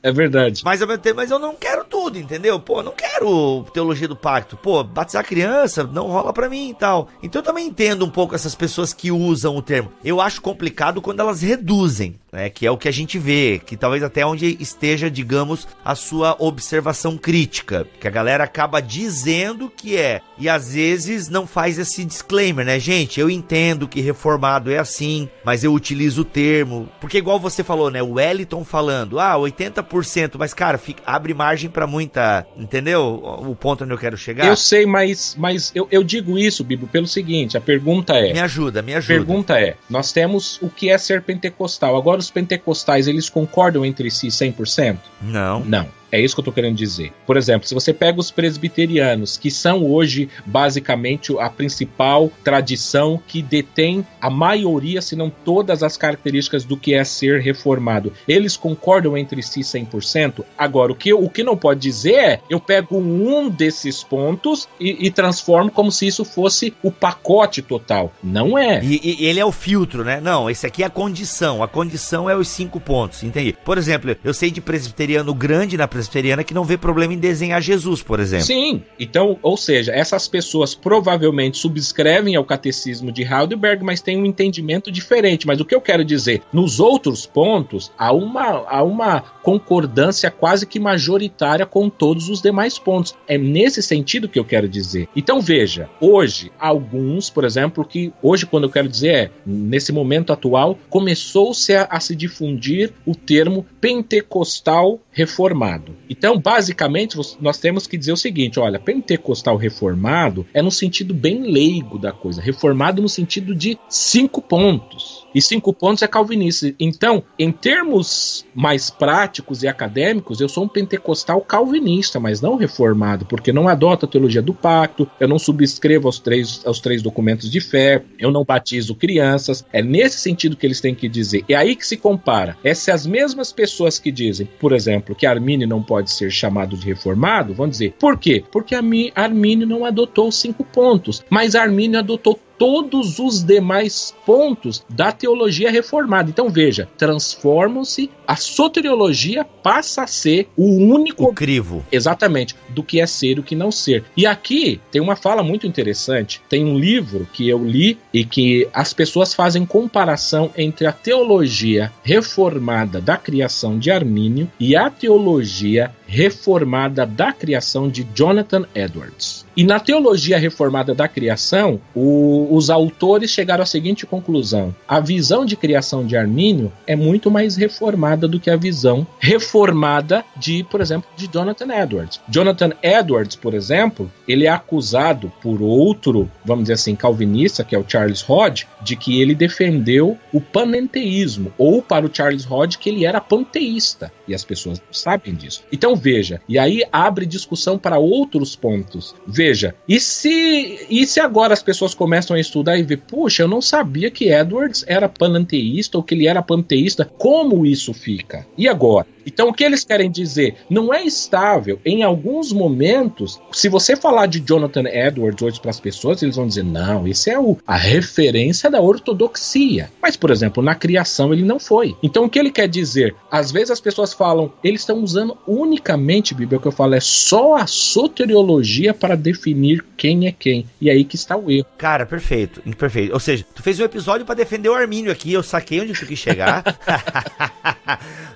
É verdade. Mas eu não quero tudo, entendeu? Pô, não quero teologia do pacto. Pô, batizar criança não rola pra mim e tal. Então eu também entendo um pouco essas pessoas que usam o termo. Eu acho complicado quando elas reduzem, né? Que é o que a gente vê, que talvez até onde esteja, digamos, a sua observação crítica. Que a galera acaba dizendo que é. E às vezes não faz esse disclaimer, né? Gente, eu entendo que reformado é assim, mas eu utilizo o termo. Porque igual você falou, né? O Wellington falando, 80%, mas cara, abre margem pra muita, entendeu? O ponto onde eu quero chegar. Eu sei, mas eu digo isso, Bibo, pelo seguinte, a pergunta é... Me ajuda. A pergunta é, nós temos o que é ser pentecostal. Agora os pentecostais, eles concordam entre si 100%? Não. É isso que eu tô querendo dizer. Por exemplo, se você pega os presbiterianos, que são hoje basicamente a principal tradição que detém a maioria, se não todas as características do que é ser reformado, eles concordam entre si 100%? Agora, o que não pode dizer é, eu pego um desses pontos e transformo como se isso fosse o pacote total. Não é. E ele é o filtro, né? Não, esse aqui é a condição. A condição é os 5 pontos, entendi. Por exemplo, eu sei de presbiteriano grande na presbiteriana que não vê problema em desenhar Jesus, por exemplo. Sim, então, ou seja, essas pessoas provavelmente subscrevem ao catecismo de Heidelberg, mas têm um entendimento diferente. Mas o que eu quero dizer, nos outros pontos, há uma concordância quase que majoritária com todos os demais pontos. É nesse sentido que eu quero dizer. Então veja, hoje, alguns, por exemplo, que hoje quando eu quero dizer nesse momento atual, começou-se a se difundir o termo pentecostal reformado. Então, basicamente, nós temos que dizer o seguinte, olha, pentecostal reformado é no sentido bem leigo da coisa, reformado no sentido de 5 pontos. E 5 pontos é calvinista. Então, em termos mais práticos e acadêmicos, eu sou um pentecostal calvinista, mas não reformado, porque não adoto a teologia do pacto, eu não subscrevo aos três documentos de fé, eu não batizo crianças. É nesse sentido que eles têm que dizer. É aí que se compara. Essas mesmas pessoas que dizem, por exemplo, que Armínio não pode ser chamado de reformado, vão dizer, por quê? Porque Armínio não adotou os 5 pontos, mas Armínio adotou todos os demais pontos da teologia reformada. Então veja, transformam-se, a soteriologia passa a ser o único... O crivo. Exatamente, do que é ser e o que não ser. E aqui tem uma fala muito interessante, tem um livro que eu li e que as pessoas fazem comparação entre a teologia reformada da criação de Armínio e a teologia reformada da criação de Jonathan Edwards. E na teologia reformada da criação, os autores chegaram à seguinte conclusão: a visão de criação de Armínio é muito mais reformada do que a visão reformada de, por exemplo, de Jonathan Edwards. Jonathan Edwards, por exemplo, ele é acusado por outro, vamos dizer assim, calvinista, que é o Charles Hodge, de que ele defendeu o panenteísmo, ou para o Charles Hodge que ele era panteísta, e as pessoas não sabem disso. Então veja, e aí abre discussão para outros pontos. Veja, e se agora as pessoas começam a estudar e ver, puxa, eu não sabia que Edwards era panenteísta ou que ele era panteísta, como isso fica? E agora? Então o que eles querem dizer? Não é estável. Em alguns momentos, se você falar de Jonathan Edwards hoje para as pessoas, eles vão dizer, não, esse é a referência da ortodoxia. Mas, por exemplo, na criação ele não foi. Então o que ele quer dizer? Às vezes as pessoas falam, eles estão usando unicamente, Bíblia, o que eu falo é só a soteriologia para definir quem é quem. E aí que está o erro. Cara, perfeito, perfeito. Ou seja, tu fez um episódio para defender o Armínio aqui, eu saquei onde tu quis chegar.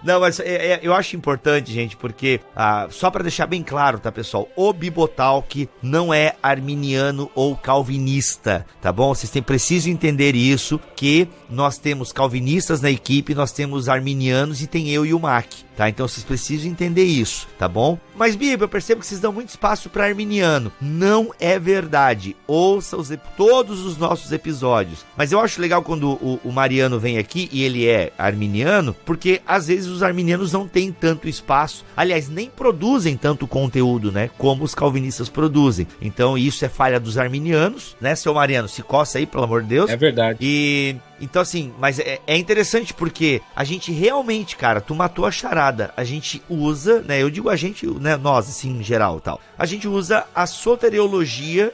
Não, mas eu acho importante, gente, porque só para deixar bem claro, tá, pessoal? O Bibotalk não é arminiano ou calvinista, tá bom? Vocês precisam entender isso, que nós temos calvinistas na equipe, nós temos arminianos e tem eu e o Mac, tá? Então vocês precisam entender isso, tá bom? Mas, Bíblia, eu percebo que vocês dão muito espaço para arminiano. Não é verdade. Ouça todos os nossos episódios. Mas eu acho legal quando o Mariano vem aqui e ele é arminiano, porque às vezes os arminianos não têm tanto espaço. Aliás, nem produzem tanto conteúdo, né? Como os calvinistas produzem. Então, isso é falha dos arminianos, né, seu Mariano? Se coça aí, pelo amor de Deus. É verdade. Então, assim, mas é interessante porque a gente realmente, cara, tu matou a charada. A gente usa, né? Eu digo a gente, né? Nós, assim, em geral, tal. A gente usa a soteriologia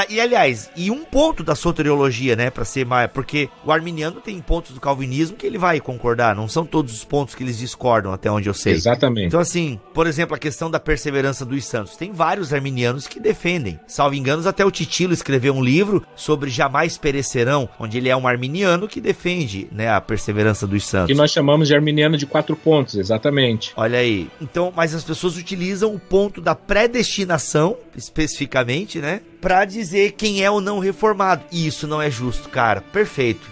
e, aliás, um ponto da soteriologia, né? Pra ser mais... Porque o arminiano tem pontos do calvinismo que ele vai concordar. Não são todos os pontos que eles discordam, até onde eu sei. Exatamente. Então, assim, por exemplo, a questão da perseverança dos santos. Tem vários arminianos que defendem. Salvo engano, até o Titilo escreveu um livro sobre jamais perecerão, onde ele é um arminiano que defende, né, a perseverança dos santos. Que nós chamamos de arminiano de 4 pontos, exatamente. Olha aí. Então, mas as pessoas utilizam o ponto da predestinação, especificamente, né, pra dizer quem é ou não reformado. E isso não é justo, cara. Perfeito.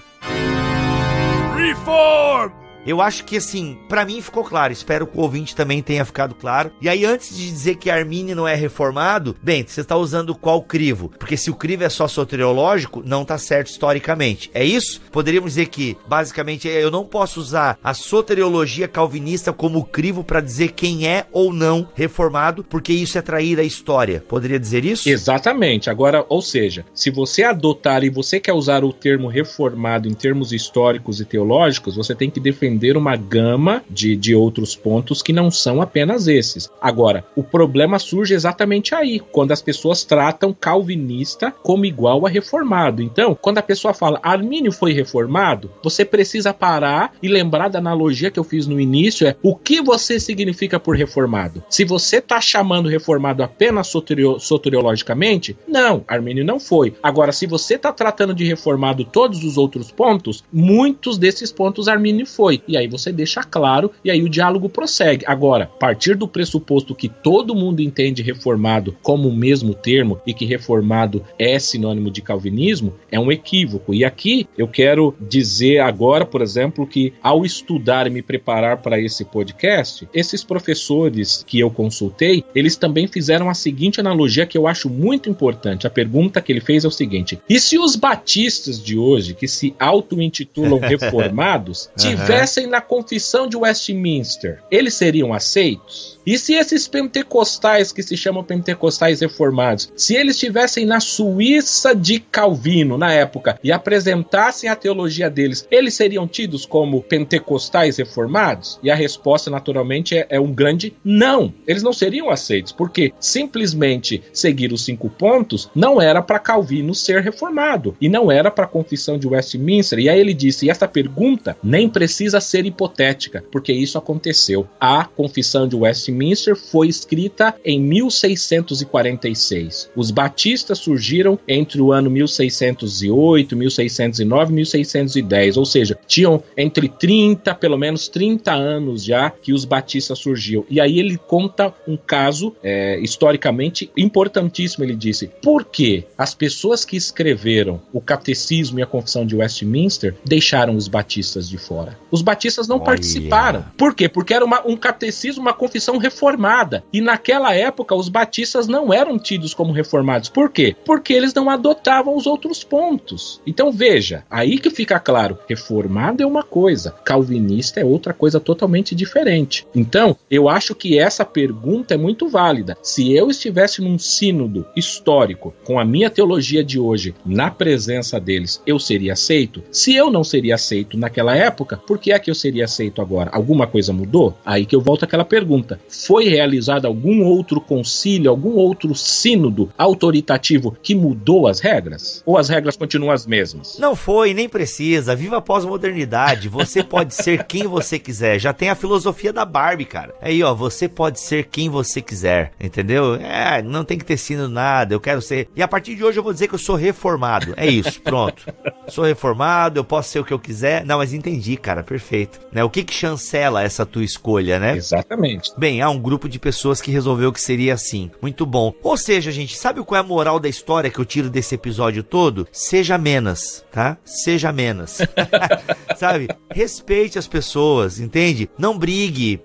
Reform! Eu acho que, assim, pra mim ficou claro. Espero que o ouvinte também tenha ficado claro. E aí, antes de dizer que Armínio não é reformado, bem, você tá usando qual crivo? Porque se o crivo é só soteriológico, não tá certo historicamente. É isso? Poderíamos dizer que, basicamente, eu não posso usar a soteriologia calvinista como crivo pra dizer quem é ou não reformado, porque isso é trair a história. Poderia dizer isso? Exatamente. Agora, ou seja, se você adotar e você quer usar o termo reformado em termos históricos e teológicos, você tem que defender uma gama de outros pontos que não são apenas esses. Agora, o problema surge exatamente aí, quando as pessoas tratam calvinista como igual a reformado. Então, quando a pessoa fala Armínio foi reformado, você precisa parar e lembrar da analogia que eu fiz no início, o que você significa por reformado? Se você está chamando reformado apenas soteriologicamente, não, Armínio não foi. Agora, se você está tratando de reformado todos os outros pontos, muitos desses pontos Armínio foi. E aí você deixa claro, e aí o diálogo prossegue. Agora, a partir do pressuposto que todo mundo entende reformado como o mesmo termo e que reformado é sinônimo de calvinismo, é um equívoco. E aqui eu quero dizer agora, por exemplo, que ao estudar e me preparar para esse podcast, esses professores que eu consultei, eles também fizeram a seguinte analogia que eu acho muito importante. A pergunta que ele fez é o seguinte: e se os batistas de hoje, que se auto-intitulam reformados, tivessem na Confissão de Westminster, eles seriam aceitos? E se esses pentecostais, que se chamam pentecostais reformados, se eles estivessem na Suíça de Calvino, na época, e apresentassem a teologia deles, eles seriam tidos como pentecostais reformados? E a resposta, naturalmente, é um grande não. Eles não seriam aceitos, porque simplesmente seguir os 5 pontos não era para Calvino ser reformado, e não era para a Confissão de Westminster. E aí ele disse, e essa pergunta nem precisa ser hipotética, porque isso aconteceu. A Confissão de Westminster foi escrita em 1646. Os batistas surgiram entre o ano 1608, 1609 e 1610, ou seja, tinham entre 30, pelo menos 30 anos já que os batistas surgiram. E aí ele conta um caso historicamente importantíssimo. Ele disse, por que as pessoas que escreveram o Catecismo e a Confissão de Westminster deixaram os batistas de fora? Os batistas não participaram. Por quê? Porque era um catecismo, uma confissão reformada. E naquela época, os batistas não eram tidos como reformados. Por quê? Porque eles não adotavam os outros pontos. Então veja, aí que fica claro, reformado é uma coisa, calvinista é outra coisa totalmente diferente. Então, eu acho que essa pergunta é muito válida. Se eu estivesse num sínodo histórico, com a minha teologia de hoje, na presença deles, eu seria aceito? Se eu não seria aceito naquela época, por que é que eu seria aceito agora? Alguma coisa mudou? Aí que eu volto àquela pergunta. Foi realizado algum outro concílio, algum outro sínodo autoritativo que mudou as regras? Ou as regras continuam as mesmas? Não foi, nem precisa. Viva a pós-modernidade. Você pode ser quem você quiser. Já tem a filosofia da Barbie, cara. Aí, ó, você pode ser quem você quiser. Entendeu? Não tem que ter sino nada. Eu quero ser... E a partir de hoje eu vou dizer que eu sou reformado. É isso, pronto. Sou reformado, eu posso ser o que eu quiser. Não, mas entendi, cara. Perfeito. Né? O que chancela essa tua escolha, né? Exatamente. Bem, há um grupo de pessoas que resolveu que seria assim. Muito bom. Ou seja, gente, sabe qual é a moral da história que eu tiro desse episódio todo? Seja menos, tá? Seja menos. Sabe? Respeite as pessoas, entende? Não brigue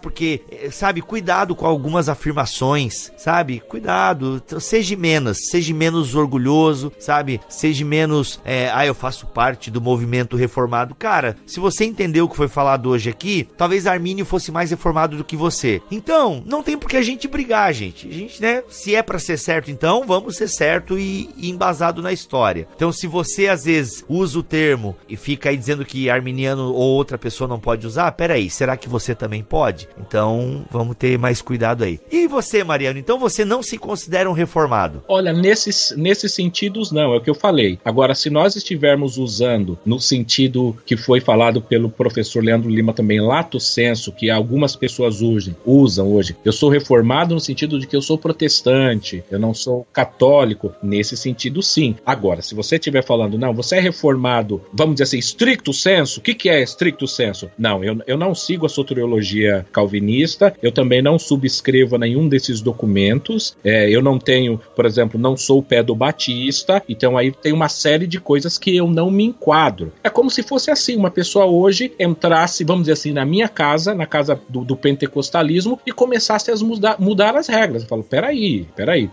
porque, sabe, cuidado com algumas afirmações, sabe? Cuidado, seja menos orgulhoso, sabe? Seja menos, eu faço parte do movimento reformado. Cara, se você entendeu o que foi falado hoje aqui, talvez Armínio fosse mais reformado do que você. Então, não tem por que a gente brigar, gente. A gente, né, se é pra ser certo, então, vamos ser certo e embasado na história. Então, se você, às vezes, usa o termo e fica aí dizendo que arminiano ou outra pessoa não pode usar, peraí, será que você também pode? Então, vamos ter mais cuidado aí. E você, Mariano, então você não se considera um reformado? Olha, nesses sentidos não, é o que eu falei. Agora, se nós estivermos usando no sentido que foi falado pelo professor Leandro Lima também, lato sensu, que algumas pessoas usam hoje, eu sou reformado no sentido de que eu sou protestante, eu não sou católico, nesse sentido sim. Agora, se você estiver falando, não, você é reformado, vamos dizer assim, stricto sensu, o que é stricto sensu? Não, eu não sigo a soteriologia calvinista, eu também não subscrevo nenhum desses documentos, eu não tenho, por exemplo, não sou pedobatista, então aí tem uma série de coisas que eu não me enquadro. É como se fosse assim, uma pessoa hoje entrasse, vamos dizer assim, na minha casa, na casa do pentecostalismo, e começasse a mudar as regras. Eu falo, peraí,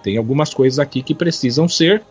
tem algumas coisas aqui que precisam ser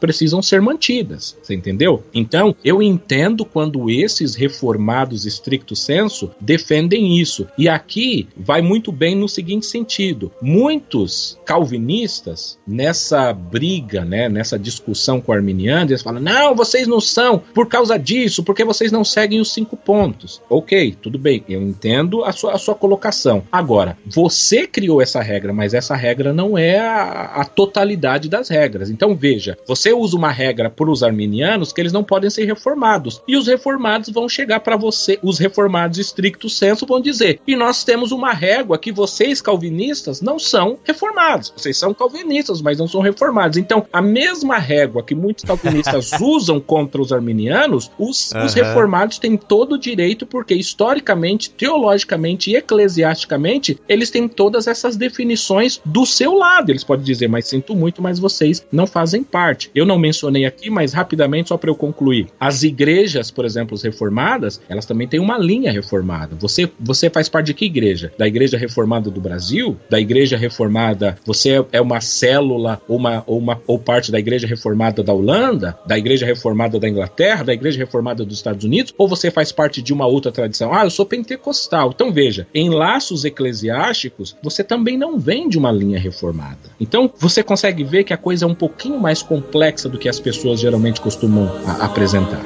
mantidas, você entendeu? Então, eu entendo quando esses reformados stricto sensu defendem isso. E aqui vai muito bem no seguinte sentido, muitos calvinistas, nessa briga, né, nessa discussão com arminianos, eles falam, não, vocês não são por causa disso, porque vocês não seguem os 5 pontos. Ok, tudo bem, eu entendo a sua colocação. Agora, você criou essa regra, mas essa regra não é a totalidade das regras. Então veja, você usa uma regra para os arminianos que eles não podem ser reformados, e os reformados vão chegar para você, os reformados stricto sensu vão dizer, e nós temos uma régua que vocês calvinistas não são reformados, vocês são calvinistas, mas não são reformados. Então a mesma régua que muitos calvinistas usam contra os arminianos, os reformados têm todo o direito, porque historicamente, teologicamente e eclesiasticamente, eles têm todas essas definições do seu lado. Eles podem dizer, mas sinto muito, mas vocês não fazem parte. Eu não mencionei aqui, mas rapidamente, só para eu concluir. As igrejas, por exemplo, as reformadas, elas também têm uma linha reformada. Você faz parte de que igreja? Da Igreja Reformada do Brasil? Da Igreja Reformada, você é uma célula ou parte da Igreja Reformada da Holanda? Da Igreja Reformada da Inglaterra? Da Igreja Reformada dos Estados Unidos? Ou você faz parte de uma outra tradição? Eu sou pentecostal. Então veja, em laços eclesiásticos, você também não vem de uma linha reformada. Então você consegue ver que a coisa é um pouquinho mais complexa do que as pessoas geralmente costumam apresentar.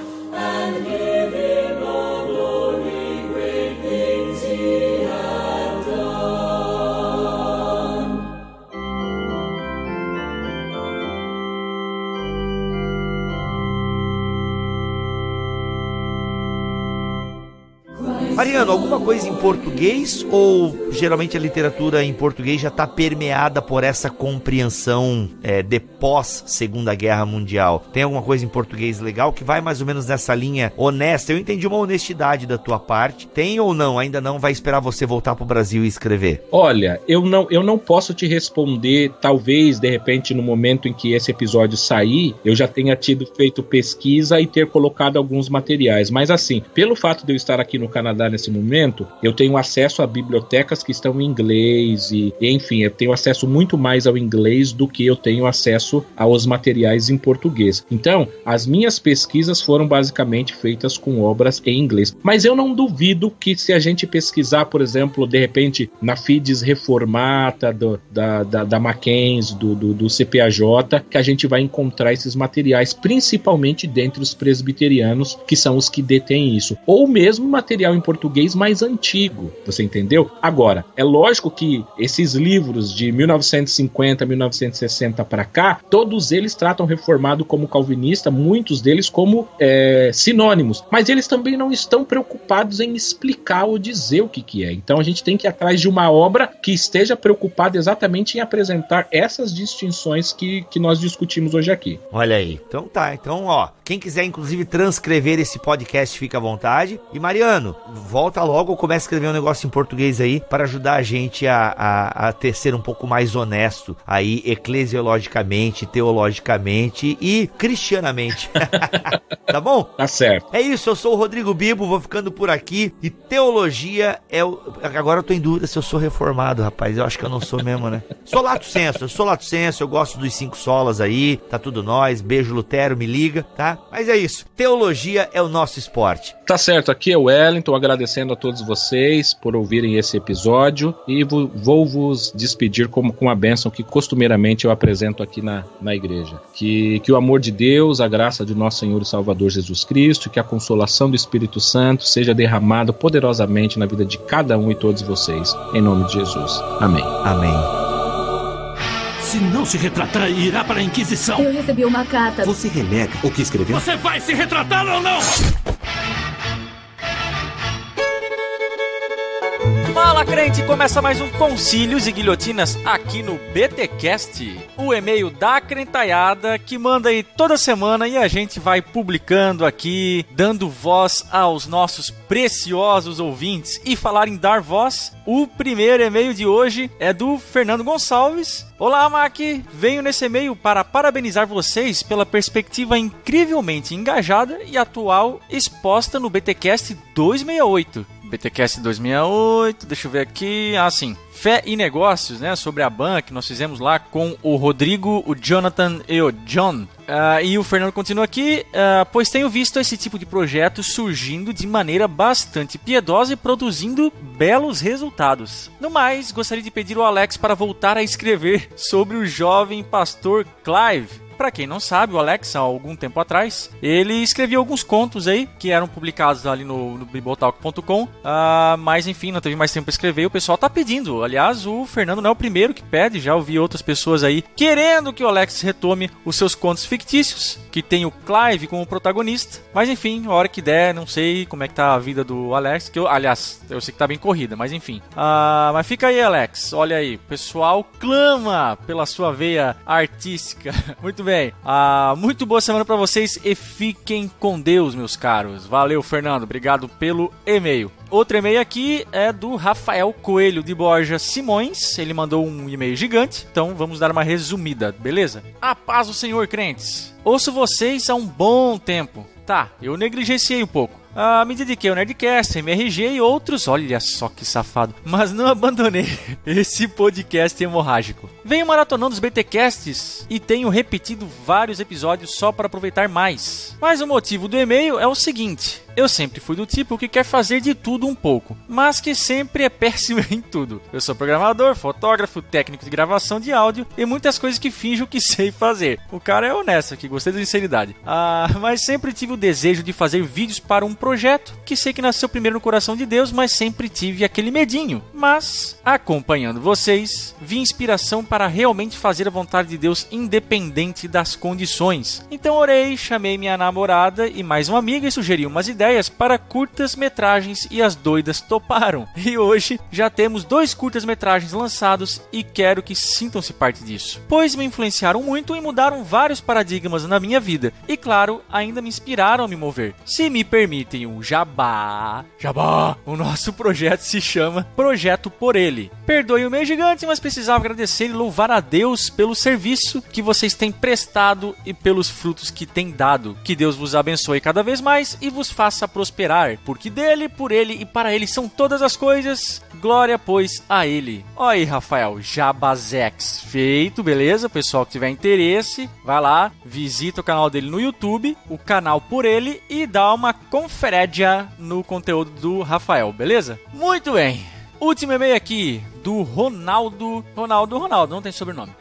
Mariano, alguma coisa em português ou geralmente a literatura em português já está permeada por essa compreensão de pós-Segunda Guerra Mundial? Tem alguma coisa em português legal que vai mais ou menos nessa linha honesta? Eu entendi uma honestidade da tua parte. Tem ou não? Ainda não? Vai esperar você voltar para o Brasil e escrever? Olha, eu não posso te responder, talvez de repente no momento em que esse episódio sair, eu já tenha feito pesquisa e ter colocado alguns materiais, mas assim, pelo fato de eu estar aqui no Canadá nesse momento, eu tenho acesso a bibliotecas que estão em inglês e enfim, eu tenho acesso muito mais ao inglês do que eu tenho acesso aos materiais em português. Então, as minhas pesquisas foram basicamente feitas com obras em inglês. Mas eu não duvido que se a gente pesquisar, por exemplo, de repente, na Fides Reformata, da Mackenzie, do CPAJ, que a gente vai encontrar esses materiais, principalmente dentre os presbiterianos, que são os que detêm isso. Ou mesmo material em português mais antigo, você entendeu? Agora, é lógico que esses livros de 1950, 1960 para cá, todos eles tratam reformado como calvinista, muitos deles como sinônimos, mas eles também não estão preocupados em explicar ou dizer o que é. Então a gente tem que ir atrás de uma obra que esteja preocupada exatamente em apresentar essas distinções que nós discutimos hoje aqui. Olha aí. Então tá. Então, ó, quem quiser inclusive transcrever esse podcast, fica à vontade. E Mariano, volta logo ou começa a escrever um negócio em português aí para ajudar a gente a ser um pouco mais honesto aí, eclesiologicamente, teologicamente e cristianamente. Tá bom? Tá certo. É isso, eu sou o Rodrigo Bibo, vou ficando por aqui. E teologia é o... Agora eu tô em dúvida se eu sou reformado, rapaz. Eu acho que eu não sou mesmo, né? Sou lato senso, eu gosto dos 5 solas aí, tá tudo nós. Beijo, Lutero, me liga, tá? Mas é isso, teologia é o nosso esporte. Tá certo, aqui é o Wellington, agradecendo a todos vocês por ouvirem esse episódio e vou vos despedir com a bênção que costumeiramente eu apresento aqui na igreja. Que o amor de Deus, a graça de nosso Senhor e Salvador Jesus Cristo e que a consolação do Espírito Santo seja derramada poderosamente na vida de cada um e todos vocês, em nome de Jesus. Amém. Amém. Se não se retratar, irá para a Inquisição. Eu recebi uma carta. Você renega o que escreveu? Você vai se retratar ou não? Fala, crente! Começa mais um Concílios e Guilhotinas aqui no BTcast, o e-mail da crentaiada que manda aí toda semana e a gente vai publicando aqui, dando voz aos nossos preciosos ouvintes. E falar em dar voz, o primeiro e-mail de hoje é do Fernando Gonçalves. Olá, Mac! Venho nesse e-mail para parabenizar vocês pela perspectiva incrivelmente engajada e atual exposta no BTcast 268. BTcast 268, deixa eu ver aqui, sim, Fé e Negócios, né, sobre a BAN, que nós fizemos lá com o Rodrigo, o Jonathan e o John. E o Fernando continua aqui, pois tenho visto esse tipo de projeto surgindo de maneira bastante piedosa e produzindo belos resultados. No mais, gostaria de pedir ao Alex para voltar a escrever sobre o jovem pastor Clive. Pra quem não sabe, o Alex, há algum tempo atrás, ele escrevia alguns contos aí, que eram publicados ali no bibotalk.com, mas enfim, não teve mais tempo para escrever e o pessoal tá pedindo. Aliás, o Fernando não é o primeiro que pede, já ouvi outras pessoas aí querendo que o Alex retome os seus contos fictícios, que tem o Clive como protagonista, mas enfim, a hora que der, não sei como é que tá a vida do Alex, aliás, eu sei que tá bem corrida, mas enfim. Mas fica aí, Alex, olha aí, o pessoal clama pela sua veia artística. Muito bem. Muito boa semana pra vocês e fiquem com Deus, meus caros. Valeu, Fernando. Obrigado pelo e-mail. Outro e-mail aqui é do Rafael Coelho de Borja Simões. Ele mandou um e-mail gigante, então vamos dar uma resumida, beleza? A paz do Senhor, crentes. Ouço vocês há um bom tempo. Tá, eu negligenciei um pouco. Me dediquei ao Nerdcast, MRG e outros, olha só que safado, mas não abandonei esse podcast hemorrágico. Venho maratonando os BTcasts e tenho repetido vários episódios só para aproveitar mais. Mas o motivo do e-mail é o seguinte: eu sempre fui do tipo que quer fazer de tudo um pouco, mas que sempre é péssimo em tudo. Eu sou programador, fotógrafo, técnico de gravação de áudio e muitas coisas que finjo que sei fazer. O cara é honesto aqui, gostei da sinceridade. Mas sempre tive o desejo de fazer vídeos para um projeto que sei que nasceu primeiro no coração de Deus, mas sempre tive aquele medinho. Mas, acompanhando vocês, vi inspiração para realmente fazer a vontade de Deus independente das condições. Então orei, chamei minha namorada e mais uma amiga e sugeri umas ideias para curtas-metragens e as doidas toparam. E hoje já temos 2 curtas-metragens lançados e quero que sintam-se parte disso, pois me influenciaram muito e mudaram vários paradigmas na minha vida e, claro, ainda me inspiraram a me mover. Se me permitem tem um jabá. Jabá! O nosso projeto se chama Projeto Por Ele. Perdoe o meio gigante, mas precisava agradecer e louvar a Deus pelo serviço que vocês têm prestado e pelos frutos que têm dado. Que Deus vos abençoe cada vez mais e vos faça prosperar, porque dele, por ele e para ele são todas as coisas. Glória, pois, a ele. Olha aí, Rafael, Jabazex feito, beleza? Pessoal que tiver interesse, vai lá, visita o canal dele no YouTube, o canal Por Ele, e dá uma conferência no conteúdo do Rafael, beleza? Muito bem. Último e-mail aqui, do Ronaldo, não tem sobrenome.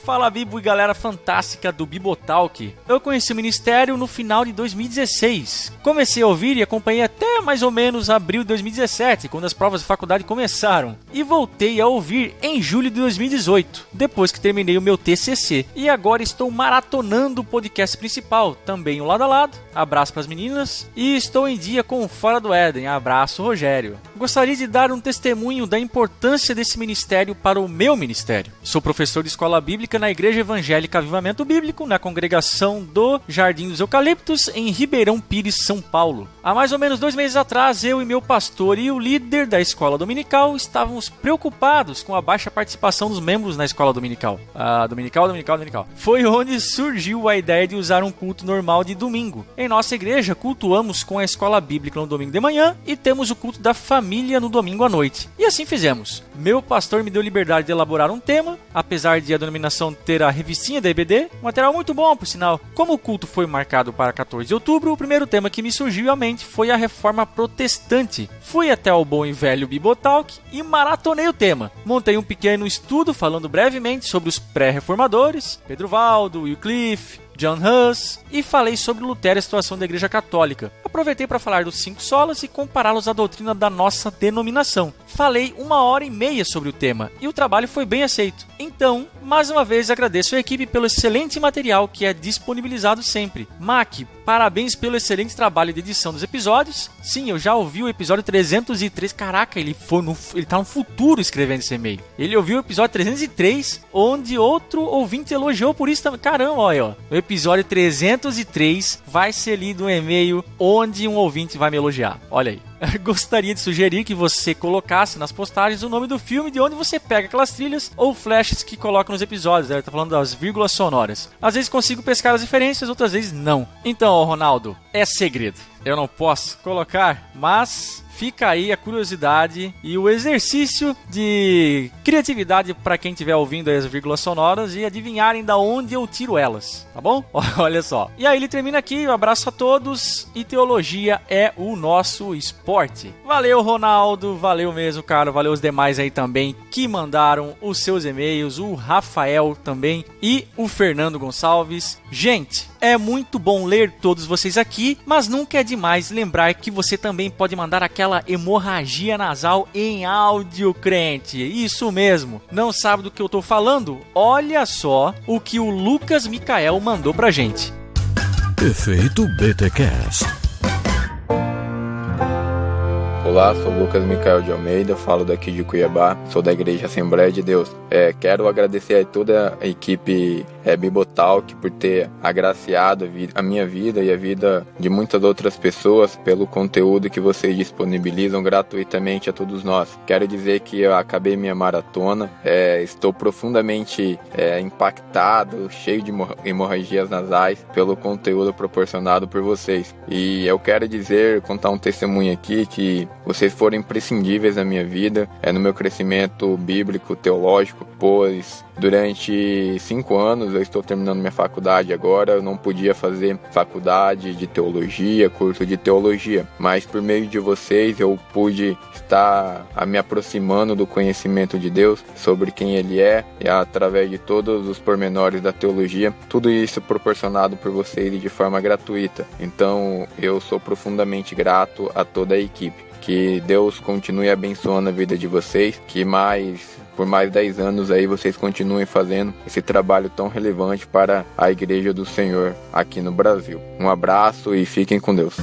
Fala Bibo e galera fantástica do Bibotalk. Eu conheci o ministério no final de 2016. Comecei a ouvir e acompanhei até mais ou menos abril de 2017, quando as provas de faculdade começaram. E voltei a ouvir em julho de 2018, depois que terminei o meu TCC. E agora estou maratonando o podcast principal, também o Lado a Lado. Abraço para as meninas. E estou em dia com o Fora do Éden. Abraço, Rogério. Gostaria de dar um testemunho da importância desse ministério para o meu ministério. Sou professor de escola bíblica na Igreja Evangélica Avivamento Bíblico, na congregação do Jardim dos Eucaliptos, em Ribeirão Pires, São Paulo. Há mais ou menos 2 meses atrás, eu e meu pastor e o líder da escola dominical estávamos preocupados com a baixa participação dos membros na escola dominical. Dominical. Foi onde surgiu a ideia de usar um culto normal de domingo. Em nossa igreja, cultuamos com a escola bíblica no domingo de manhã e temos o culto da família no domingo à noite. E assim fizemos. Meu pastor me deu liberdade de elaborar um tema, apesar de a denominação ter a revistinha da EBD, um material muito bom, por sinal. Como o culto foi marcado para 14 de outubro, o primeiro tema que me surgiu à mente foi a Reforma Protestante. Fui até o bom e velho Bibotalk e maratonei o tema. Montei um pequeno estudo falando brevemente sobre os pré-reformadores, Pedro Valdo, Wycliffe, John Huss, e falei sobre Lutero e a situação da Igreja Católica. Aproveitei para falar dos 5 solas e compará-los à doutrina da nossa denominação. Falei 1h30 sobre o tema e o trabalho foi bem aceito. Então, mais uma vez agradeço a equipe pelo excelente material que é disponibilizado sempre. Mac, parabéns pelo excelente trabalho de edição dos episódios. Sim, eu já ouvi o episódio 303. Caraca, ele tá no futuro escrevendo esse e-mail. Ele ouviu o episódio 303, onde outro ouvinte elogiou por isso também. Caramba, olha, ó. O episódio 303 vai ser lido um e-mail onde um ouvinte vai me elogiar. Olha aí. Gostaria de sugerir que você colocasse nas postagens o nome do filme de onde você pega aquelas trilhas ou flashes que coloca nos episódios. Ele tá falando das vírgulas sonoras. Às vezes consigo pescar as diferenças, outras vezes não. Então, Ronaldo, é segredo. Eu não posso colocar, mas fica aí a curiosidade e o exercício de criatividade para quem estiver ouvindo as vírgulas sonoras e adivinharem da onde eu tiro elas, tá bom? Olha só. E aí ele termina aqui, um abraço a todos e teologia é o nosso esporte. Valeu, Ronaldo, valeu mesmo, cara, valeu os demais aí também que mandaram os seus e-mails, o Rafael também e o Fernando Gonçalves. Gente, é muito bom ler todos vocês aqui, mas nunca é demais lembrar que você também pode mandar aquela hemorragia nasal em áudio, crente. Isso mesmo. Não sabe do que eu tô falando? Olha só o que o Lucas Micael mandou pra gente. Efeito BTcast. Olá, sou Lucas Micael de Almeida, falo daqui de Cuiabá, sou da Igreja Assembleia de Deus. Quero agradecer a toda a equipe Bibotalk por ter agraciado a minha vida e a vida de muitas outras pessoas pelo conteúdo que vocês disponibilizam gratuitamente a todos nós. Quero dizer que eu acabei minha maratona, estou profundamente impactado, cheio de hemorragias nasais pelo conteúdo proporcionado por vocês. E eu quero contar um testemunho aqui que vocês foram imprescindíveis na minha vida, no meu crescimento bíblico, teológico, pois durante 5 anos eu estou terminando minha faculdade agora, eu não podia fazer faculdade de teologia, curso de teologia, mas por meio de vocês eu pude estar me aproximando do conhecimento de Deus, sobre quem Ele é, e através de todos os pormenores da teologia, tudo isso proporcionado por vocês e de forma gratuita. Então eu sou profundamente grato a toda a equipe. Que Deus continue abençoando a vida de vocês, que por mais 10 anos aí vocês continuem fazendo esse trabalho tão relevante para a Igreja do Senhor aqui no Brasil. Um abraço e fiquem com Deus.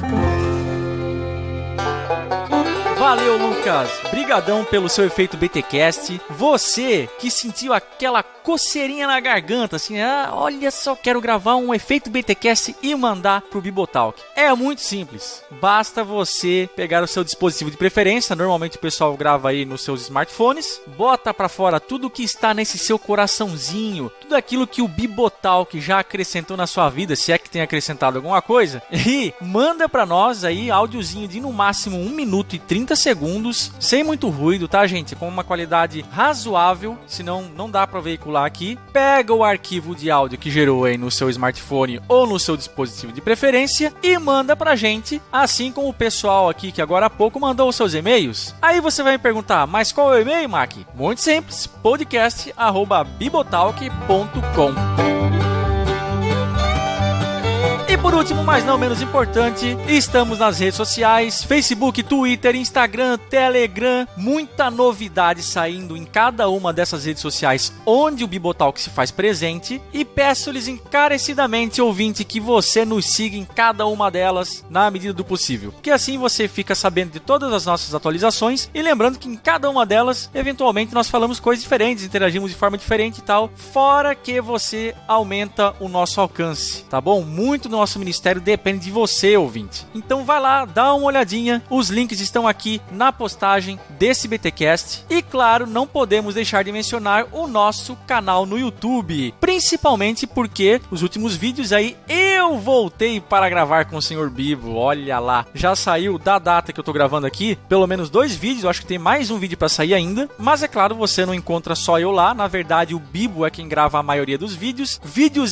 Valeu, Lucas. Brigadão pelo seu efeito BTcast. Você que sentiu aquela coceirinha na garganta, assim, olha só, quero gravar um efeito BTcast e mandar pro Bibotalk. É muito simples. Basta você pegar o seu dispositivo de preferência, normalmente o pessoal grava aí nos seus smartphones, bota pra fora tudo que está nesse seu coraçãozinho, tudo aquilo que o Bibotalk já acrescentou na sua vida, se é que tem acrescentado alguma coisa, e manda pra nós aí áudiozinho de no máximo 1 minuto e 30 segundos, sem muito ruído, tá, gente? Com uma qualidade razoável, senão não dá pra veicular aqui. Pega o arquivo de áudio que gerou aí no seu smartphone ou no seu dispositivo de preferência e manda pra gente, assim como o pessoal aqui que agora há pouco mandou os seus e-mails. Aí você vai me perguntar, mas qual é o e-mail, Mac? Muito simples, podcast@bibotalk.com. E por último, mas não menos importante, estamos nas redes sociais, Facebook, Twitter, Instagram, Telegram, muita novidade saindo em cada uma dessas redes sociais onde o Bibotalk se faz presente, e peço-lhes encarecidamente, ouvinte, que você nos siga em cada uma delas na medida do possível, porque assim você fica sabendo de todas as nossas atualizações, e lembrando que em cada uma delas, eventualmente nós falamos coisas diferentes, interagimos de forma diferente e tal, fora que você aumenta o nosso alcance, tá bom? Muito do nosso ministério depende de você, ouvinte. Então vai lá, dá uma olhadinha, os links estão aqui na postagem desse BTcast. E claro, não podemos deixar de mencionar o nosso canal no YouTube, principalmente porque os últimos vídeos aí eu voltei para gravar com o Sr. Bibo. Olha lá, já saiu da data que eu tô gravando aqui, pelo menos 2 vídeos, eu acho que tem mais um vídeo para sair ainda, mas é claro, você não encontra só eu lá, na verdade o Bibo é quem grava a maioria dos vídeos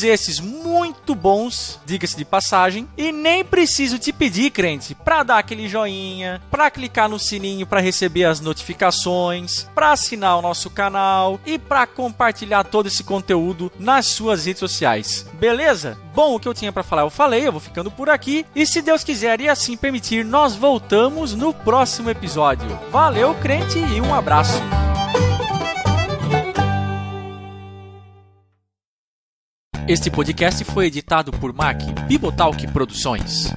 esses muito bons, diga-se de passagem, e nem preciso te pedir, crente, pra dar aquele joinha, pra clicar no sininho pra receber as notificações, pra assinar o nosso canal e pra compartilhar todo esse conteúdo nas suas redes sociais. Beleza? Bom, o que eu tinha pra falar eu falei, eu vou ficando por aqui, e se Deus quiser e assim permitir, nós voltamos no próximo episódio. Valeu, crente, e um abraço. Este podcast foi editado por Mac Bibotalk Produções.